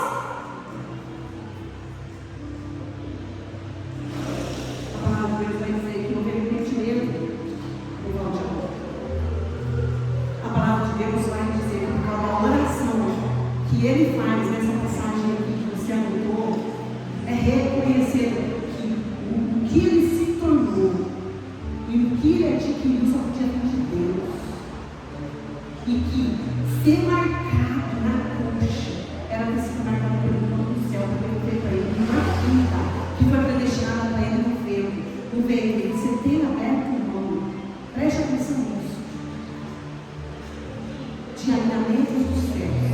A palavra de Deus vai dizer que houve arrependimento no voto de amor. A palavra de Deus vai dizer que por causa da oração que ele faz nessa passagem aqui que você anotou, é reconhecer o que ele se tornou e o que ele adquiriu só podia vir de Deus. E que ser marcado na coxa era ter sido marcado pelo plano do céu, porque ele fez para ele uma vida que foi predestinada para ele no veio. No veio dele, você tem aberto o mão. Preste atenção nisso. De alinhamentos dos céus.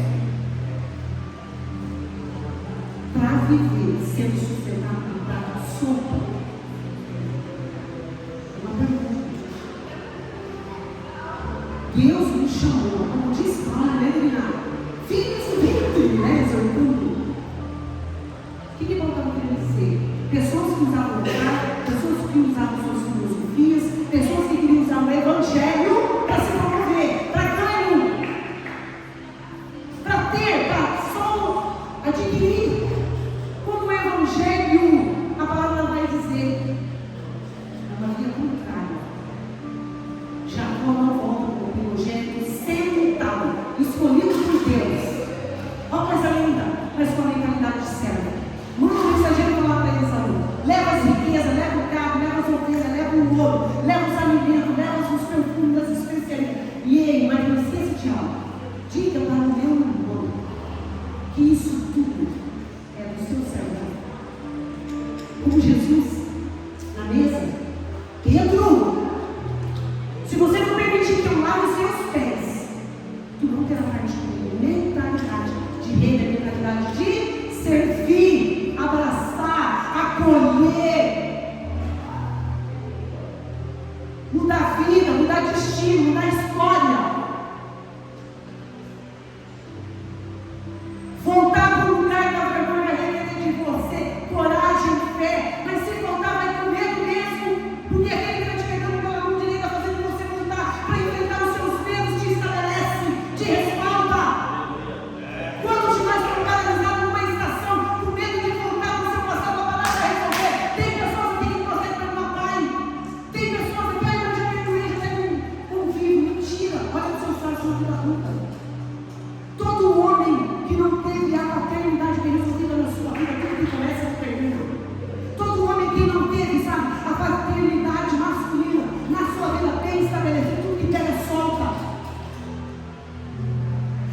Para viver sendo sustentado no prato sopa. Uma pergunta. Deus me chamou, como disse Paulo, né, Dominado? Filhos do ventre, né, exortando. O que Paulo estava querendo dizer? Pessoas que usavam o prato, pessoas que usavam suas filosofias, pessoas que queriam usar o evangelho para se promover, para ganho, para ter, para só adquirir. Quando o evangelho, a palavra vai dizer, é uma via contrária. Jacó não volta com o primogênito sentado, escolhido por Deus. Olha coisa linda, mas com a mentalidade de servo. Manda um mensageiro falar para Esaú: leva as riquezas, leva o carro, leva as ovelhas, leva o ouro, leva os alimentos, leva os perfumes, as especiarias. E ele, mas não esqueça de algo. Diga para o meu irmão que isso tudo é do seu servo. como Jesus na mesa. Pedro, se você não permitir que eu lave os seus pés, tu não terá parte comigo. Mentalidade de reino é mentalidade de servir, abraçar, acolher, mudar a vida, mudar destino, mudar a história. Voltar para o lugar da vergonha requerer de você coragem e fé, mas se voltar vai com medo mesmo, porque aquele que está te pegando pela mão direita, fazendo você voltar para enfrentar os seus medos, te estabelece, te respalda. Quantos de nós estão paralisados numa estação, com medo de voltar para o seu passado, a palavra resolver? Tem pessoas aqui que conseguem perdoar pai, tem pessoas aqui que eu já perdoei, já tem convívio, mentira, olha o seu traço na vida adulta. Todo homem que não teve a paternidade bem resolvida na sua vida, tudo que começa a termina. Todo homem que não teve, sabe, a paternidade masculina na sua vida bem estabelecida, tudo que pega solta.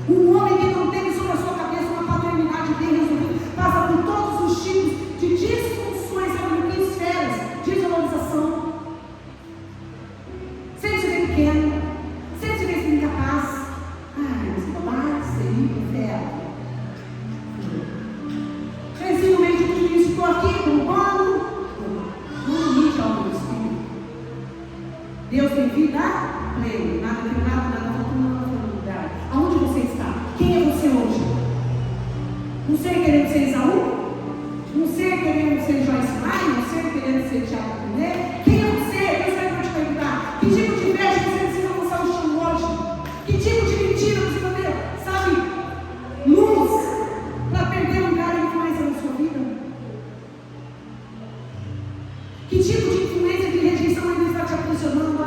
Um homem que não teve sobre a sua cabeça uma paternidade bem resolvida, passa por todos os tipos de disfunções, sabe, em esferas, desvalorização. Sempre se vê pequeno, sempre se vê incapaz. Cresci no meio de tudo isso, estou aqui roubando. Não limite ao meu espírito. Deus tem vida plena, nada quebrado, nada faltando, nada fora do lugar. Aonde você está? Quem é você hoje? Um ser querendo ser Esaú? Um ser querendo ser Joyce Meyer? Um ser querendo ser Tiago Brunet? Quem é você? Deus vai te perguntar. Que tipo de inveja você precisa lançar o chão hoje? Que tipo de mentira você precisa ter, sabe, luz para perder o lugar de influência na sua vida? Que tipo de influência de rejeição ainda está te aprisionando?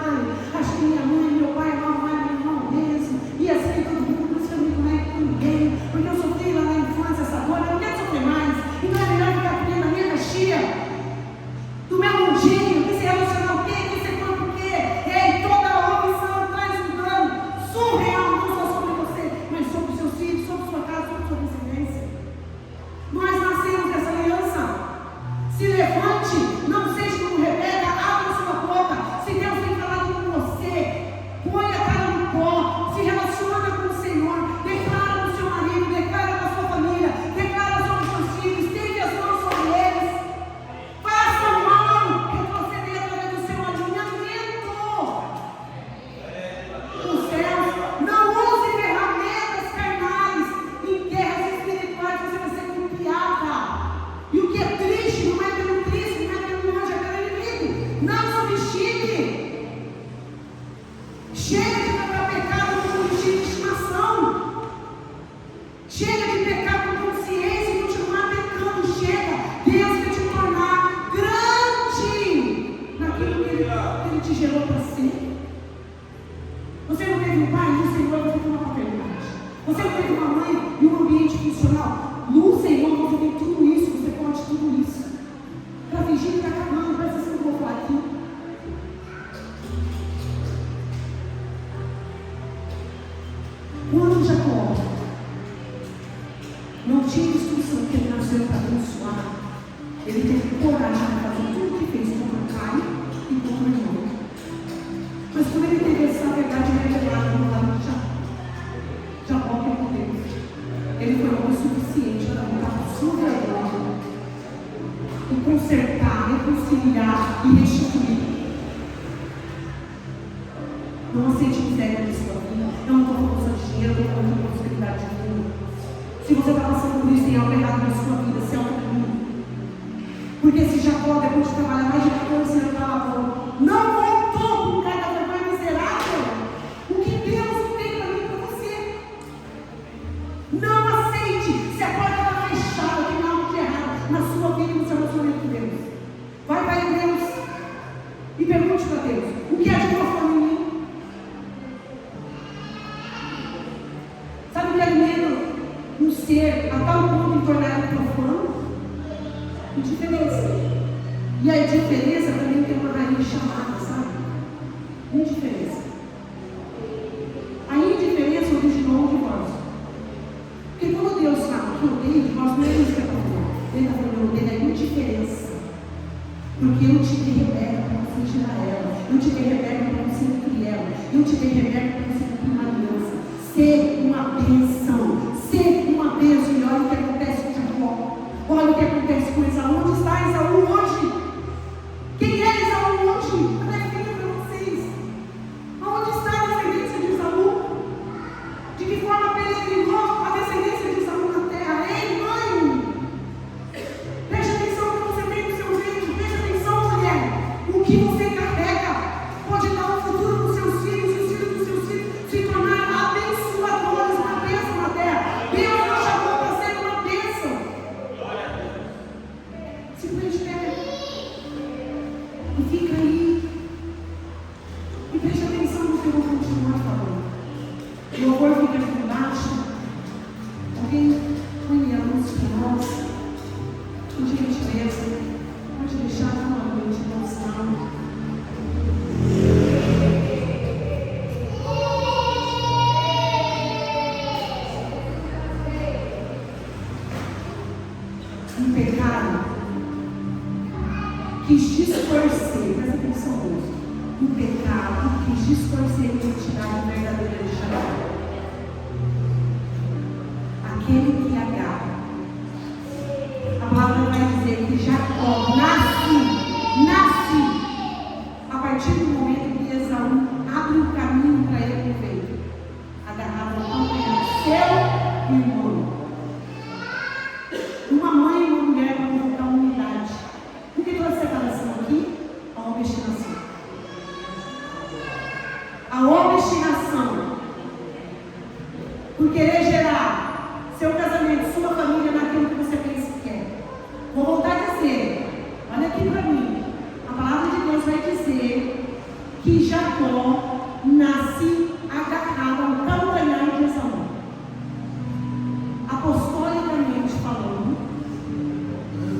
Acho que minha mãe, meu pai, meu irmão mesmo, e assim todo mundo, por isso que eu não me conecto com ninguém, porque eu sofri lá na infância essa dor, eu não quero sofrer mais, então é melhor ficar preso na minha caixinha, do meu mundinho, que se relacionar o quê, que se for o quê? Ei, toda omissão traz um dano surreal, não só sobre você, mas sobre os seus filhos, sobre sua casa, sobre sua descendência. Nós nascemos dessa aliança. Se levante, não seja como Rebeca, abra sua boca. Se Deus tem falado com você, põe a cara no pó, se relaciona com o Senhor, declara no seu marido, declara na sua família, declara sobre os seus filhos, estende as mãos sobre eles. Faça o mal, retroceder através do seu alinhamento os céus. Não use ferramentas carnais em guerras espirituais, você vai ser golpeada. E o que é triste não é pelo Cristo, não é pelo anjo, é pelo inimigo. Não subestime. Chega de tratar pecado como bichinho de estimação. Chega de pecar com consciência e continuar pecando. Chega. Deus vai te tornar grande naquilo que Ele te gerou para ser. Você não teve um pai, no Senhor você tem uma paternidade. Você não teve uma mãe e um ambiente funcional. No Senhor você tem tudo isso, você pode tudo isso. Para fingir que está acabando, presta atenção que eu vou falar aqui. Quando Jacó não tinha instrução que ele nasceu para abençoar, ele teve coragem de fazer tudo o que fez contra o pai e contra o irmão. Mas quando ele teve essa verdade revelada no lado de Jacó, que é com Deus, ele foi o suficiente para voltar para a sua vergonha e consertar, reconciliar e restituir. Não aceite miséria na sua vida. Não estou falando só de dinheiro, estou falando de prosperidade de mundo. Se você está passando por isso, tem algo errado na sua vida, se autodomina. Porque se Jacó, depois de trabalhar mais de 14 anos na lavoura, não voltou para o lugar da vergonha miserável, o que Deus tem para mim e para você? Não aceite. Se a porta está fechada, tem algo de errado na sua vida e no seu relacionamento com Deus. Vai para Deus e pergunte para Deus: o que há de profano em mim? Sabe o que alimenta um ser a tal ponto de tornar ele profano? Indiferença. E a indiferença também tem uma raiz chamada, sabe? Indiferença. A indiferença originou o divórcio. Porque quando Deus fala que odeia o divórcio, não é isso que é para falar. Ele está falando, eu odeio a indiferença. Porque eu te dei Rebeca para você gerar ela. Eu te dei Rebeca para você nutrir ela. Eu te dei Rebeca para você cumprir uma aliança. Ser uma bênção. Ser uma bênção. E olha o que acontece com Jacó. Olha o que acontece com Esaú. Onde está Esaú hoje? Quem é Esaú hoje? Eu defino para vocês. Aonde está a descendência de Esaú? De que forma peregrinou a descendência de Esaú na terra? Ei, mãe! Preste atenção no que você tem no seu ventre. Preste atenção, mulher. O que você carrega pode dar um futuro para os seus filhos e os filhos dos seus filhos se tornarem abençoadores, uma bênção na terra. Deus nos chamou para ser uma bênção. Se põe de pé e fica aí. E preste atenção no que eu vou continuar falando. O louvor fica aqui embaixo. Alguém põe a luz para nós. Por gentileza, pode deixar uma noite de noção. Um pecado quis distorcer, presta atenção nisso. Um pecado quis distorcer a identidade verdadeira de Jacó. Aquele que agarra. A palavra vai dizer que Jacó nasce a partir do momento que Esaú abre o caminho para ele no peito, agarrado ao calcanhar seu irmão. Uma mãe e uma mulher vão colocar uma unidade. O que trouxe separação aqui? A obstinação. A obstinação por querer gerar seu casamento, sua família naquilo que você pensa que quer. Vou voltar a dizer, olha aqui para mim, a palavra de Deus vai dizer que Jacó nasce agarrado ao calcanhar de Esaú. Apostolicamente falando,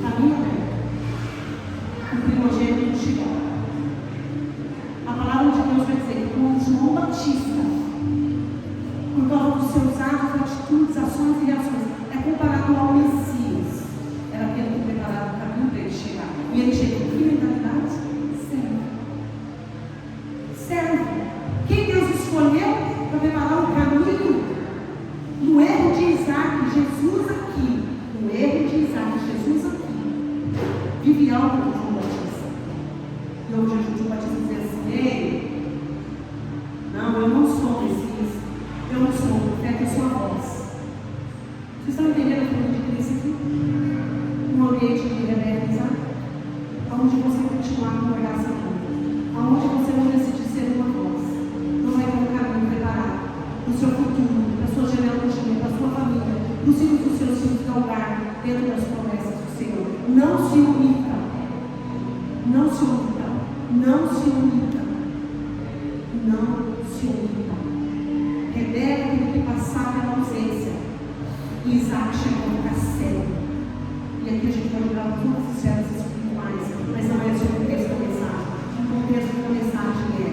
caminho aberto, o primogênito chegou. A palavra de Deus vai dizer que quando João Batista, por causa dos seus atos, atitudes, ações e reações, é comparado ao Messias. Era aquele que preparava o caminho para ele chegar. E ele chegou com que mentalidade? Servo. Quem Deus escolheu para preparar o caminho? No erro de Isaac, Jesus aqui. No erro de Isaac, Jesus aqui. Vive algo com João Batista. E hoje João Batista diz assim: ei, não, eu não sou Messias. Eu não sou o profeta, eu sou a voz. Vocês estão entendendo a pergunta de Cristo aqui? Um ambiente de Rebeca e Isaac, onde você continuar com o essa vida, onde você não decidir ser uma voz, não vai ter um caminho preparado para o seu futuro, para a sua genealogia, para a sua família, para os filhos dos seus filhos galgar dentro das promessas do Senhor. Não se omita. Não se omita. Não se omita. Não se omita. Rebeca teve que passar pela ausência. E Isaac chegou a ficar cego. E aqui a gente vai jogar todas as esferas espirituais, mas não é sobre o texto da mensagem. O contexto da mensagem é: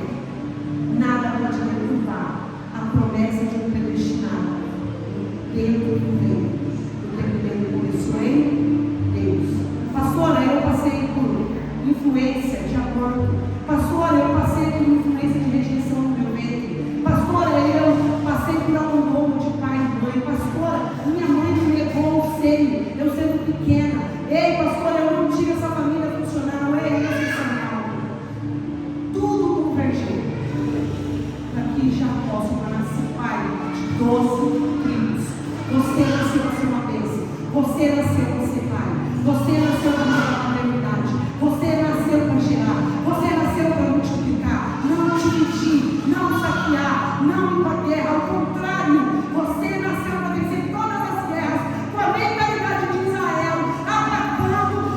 nada pode derrubar a promessa de um predestinado dentro do reino. Porque primeiro começou em Deus. Pastora, eu passei por influência de aborto. Pastora, eu passei por influência de rejeição no meu ventre. Pastora, eu passei por abandono de pai e mãe. Pastora, minha mãe me levou ao seio, eu sendo pequena. Ei, pastora, eu não tive essa família funcional. Ei, eu sou São tudo convergiu para que Jacó se tornasse pai de 12 tribos. Você nasceu para ser uma bênção. Você nasceu para ser pai. Você nasceu para uma paternidade. Você nasceu para gerar. Você nasceu para multiplicar. Não dividir, não saquear, não ir para a guerra. Ao contrário, você nasceu para vencer todas as guerras com a mentalidade de Israel, aplacando a dor.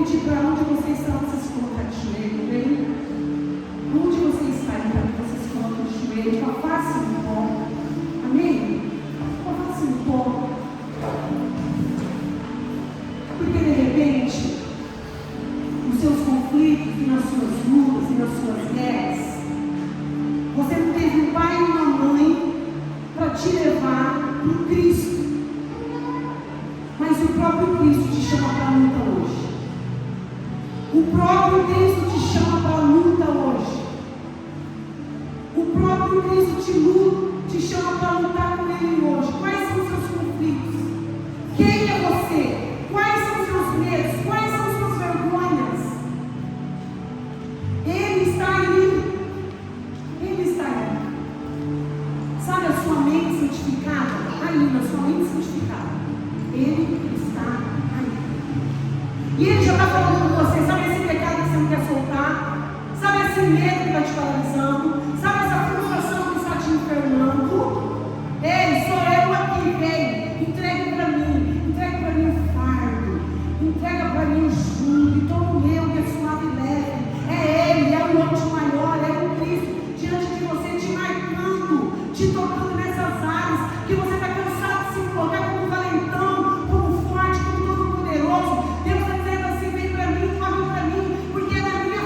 pedir para onde você está, você se colocar de joelho, bem? Onde você está, então, você se coloca de joelho, com a face no pó. Amém? Com a face no pó. Porque de repente, nos seus conflitos, e nas suas lutas, e nas suas guerras, você não teve um pai e uma mãe para te levar para o Cristo. Mas o próprio Cristo te chama para a luta hoje. O próprio Cristo te chama para a luta hoje. O próprio Cristo te chama para lutar com Ele hoje. Quais são os seus conflitos? Quem é você? Quais são os seus medos? Quais são as suas vergonhas? Ele está aí. Ele está aí. Sabe a sua mente santificada? Aí, na sua mente santificada. Ele está aí. E Ele já está falando com você. Sabe esse pecado que você não quer soltar? Sabe esse medo que está te paralisando? Sabe essa frustração que está te infernando? Ei, sou eu aqui, vem. Entregue para mim. Entregue para mim o fardo. Entrega para mim o jugo. E todo o meu que é suave e leve. É Ele, é o outro maior, é o Cristo diante de você, te marcando, te tocando nessas áreas que você está cansado de se colocar como valentão, como forte, como todo poderoso. Deus está dizendo assim: vem para mim, corre para mim, porque é na minha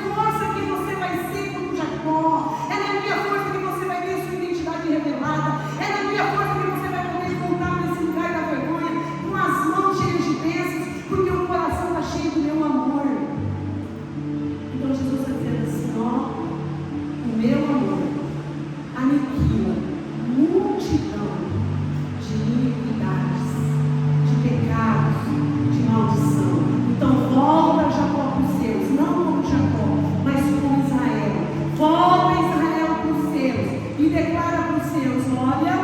força que você vai ser como Jacó, é na minha força que você vai ter a sua identidade revelada, é na minha força que você vai poder voltar nesse lugar da vergonha, com as mãos cheias de bênçãos, porque o coração está cheio do meu amor. Então Jesus está dizendo assim: ó, o meu amor aniquila multidão de iniquidades, de pecados, de maldição. Então volta Jacó para os seus, não como Jacó, mas como Israel. Volta Israel para os seus e declara para os seus: olha,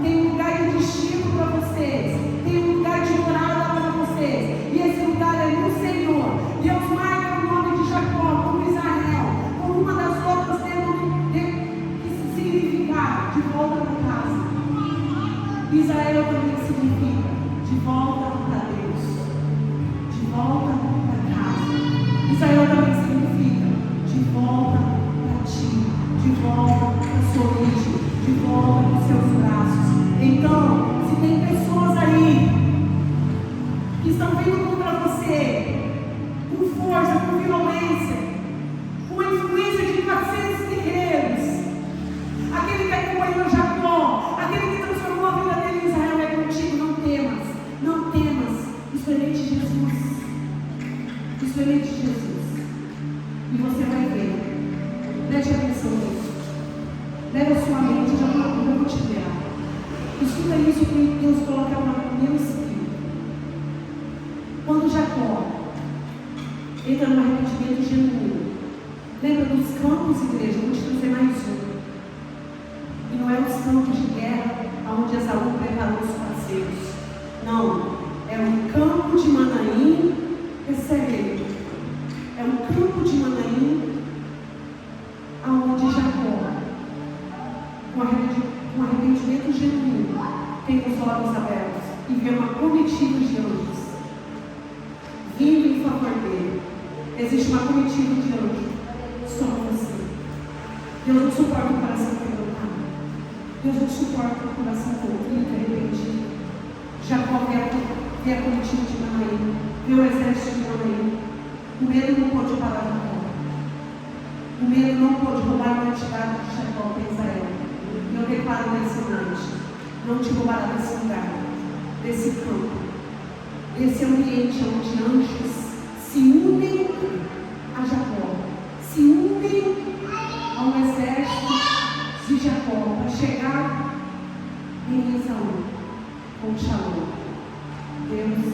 tem um lugar de destino para vocês, tem um lugar de morada para vocês, e esse lugar é no Senhor. Deus marca o nome de Jacó como Israel, como uma das outras que significa de volta para casa. Israel também significa de volta para Deus, de volta para casa. Israel também significa de volta para ti, de volta para a sua origem, de volta para os seus braços. Então, se tem pessoas aí que estão vindo contra você com força, com violência, com a influência de 400 guerreiros, aquele que acompanhou Jacó, aquele que transformou a vida dele em Israel, é contigo. Não temas, não temas. Experimente Jesus, experimente Jesus, e você vai ver. Preste atenção nisso. Leva a sua mente, já vou te guiar. Escuta isso que Deus coloca no meu espírito. Quando Jacó entra no arrependimento genuíno, lembra dos campos, igreja? Eu vou te trazer mais um. E não é os campos de guerra onde Esaú preparou os parceiros. Não, é um campo de Manaim, recebe. É um campo de Manaim onde Jacó, com arrependimento genuíno, tem os olhos abertos e vê uma comitiva de anjos vindo em favor dele. Existe uma comitiva de anjos. Só você. Deus não suporta o coração quebrantado. Deus não suporta o coração contrito, arrependido. Jacó vê a comitiva de Manaim, vê o exército de Manaim. O medo não pode parar Jacó. O medo não pode roubar a identidade de Jacó para Israel. E eu declaro nessa noite: não te roubará desse lugar, desse campo, desse ambiente onde anjos se unem a Jacó, se unem ao exército de Jacó para chegar em Esaú com Shalom. Deus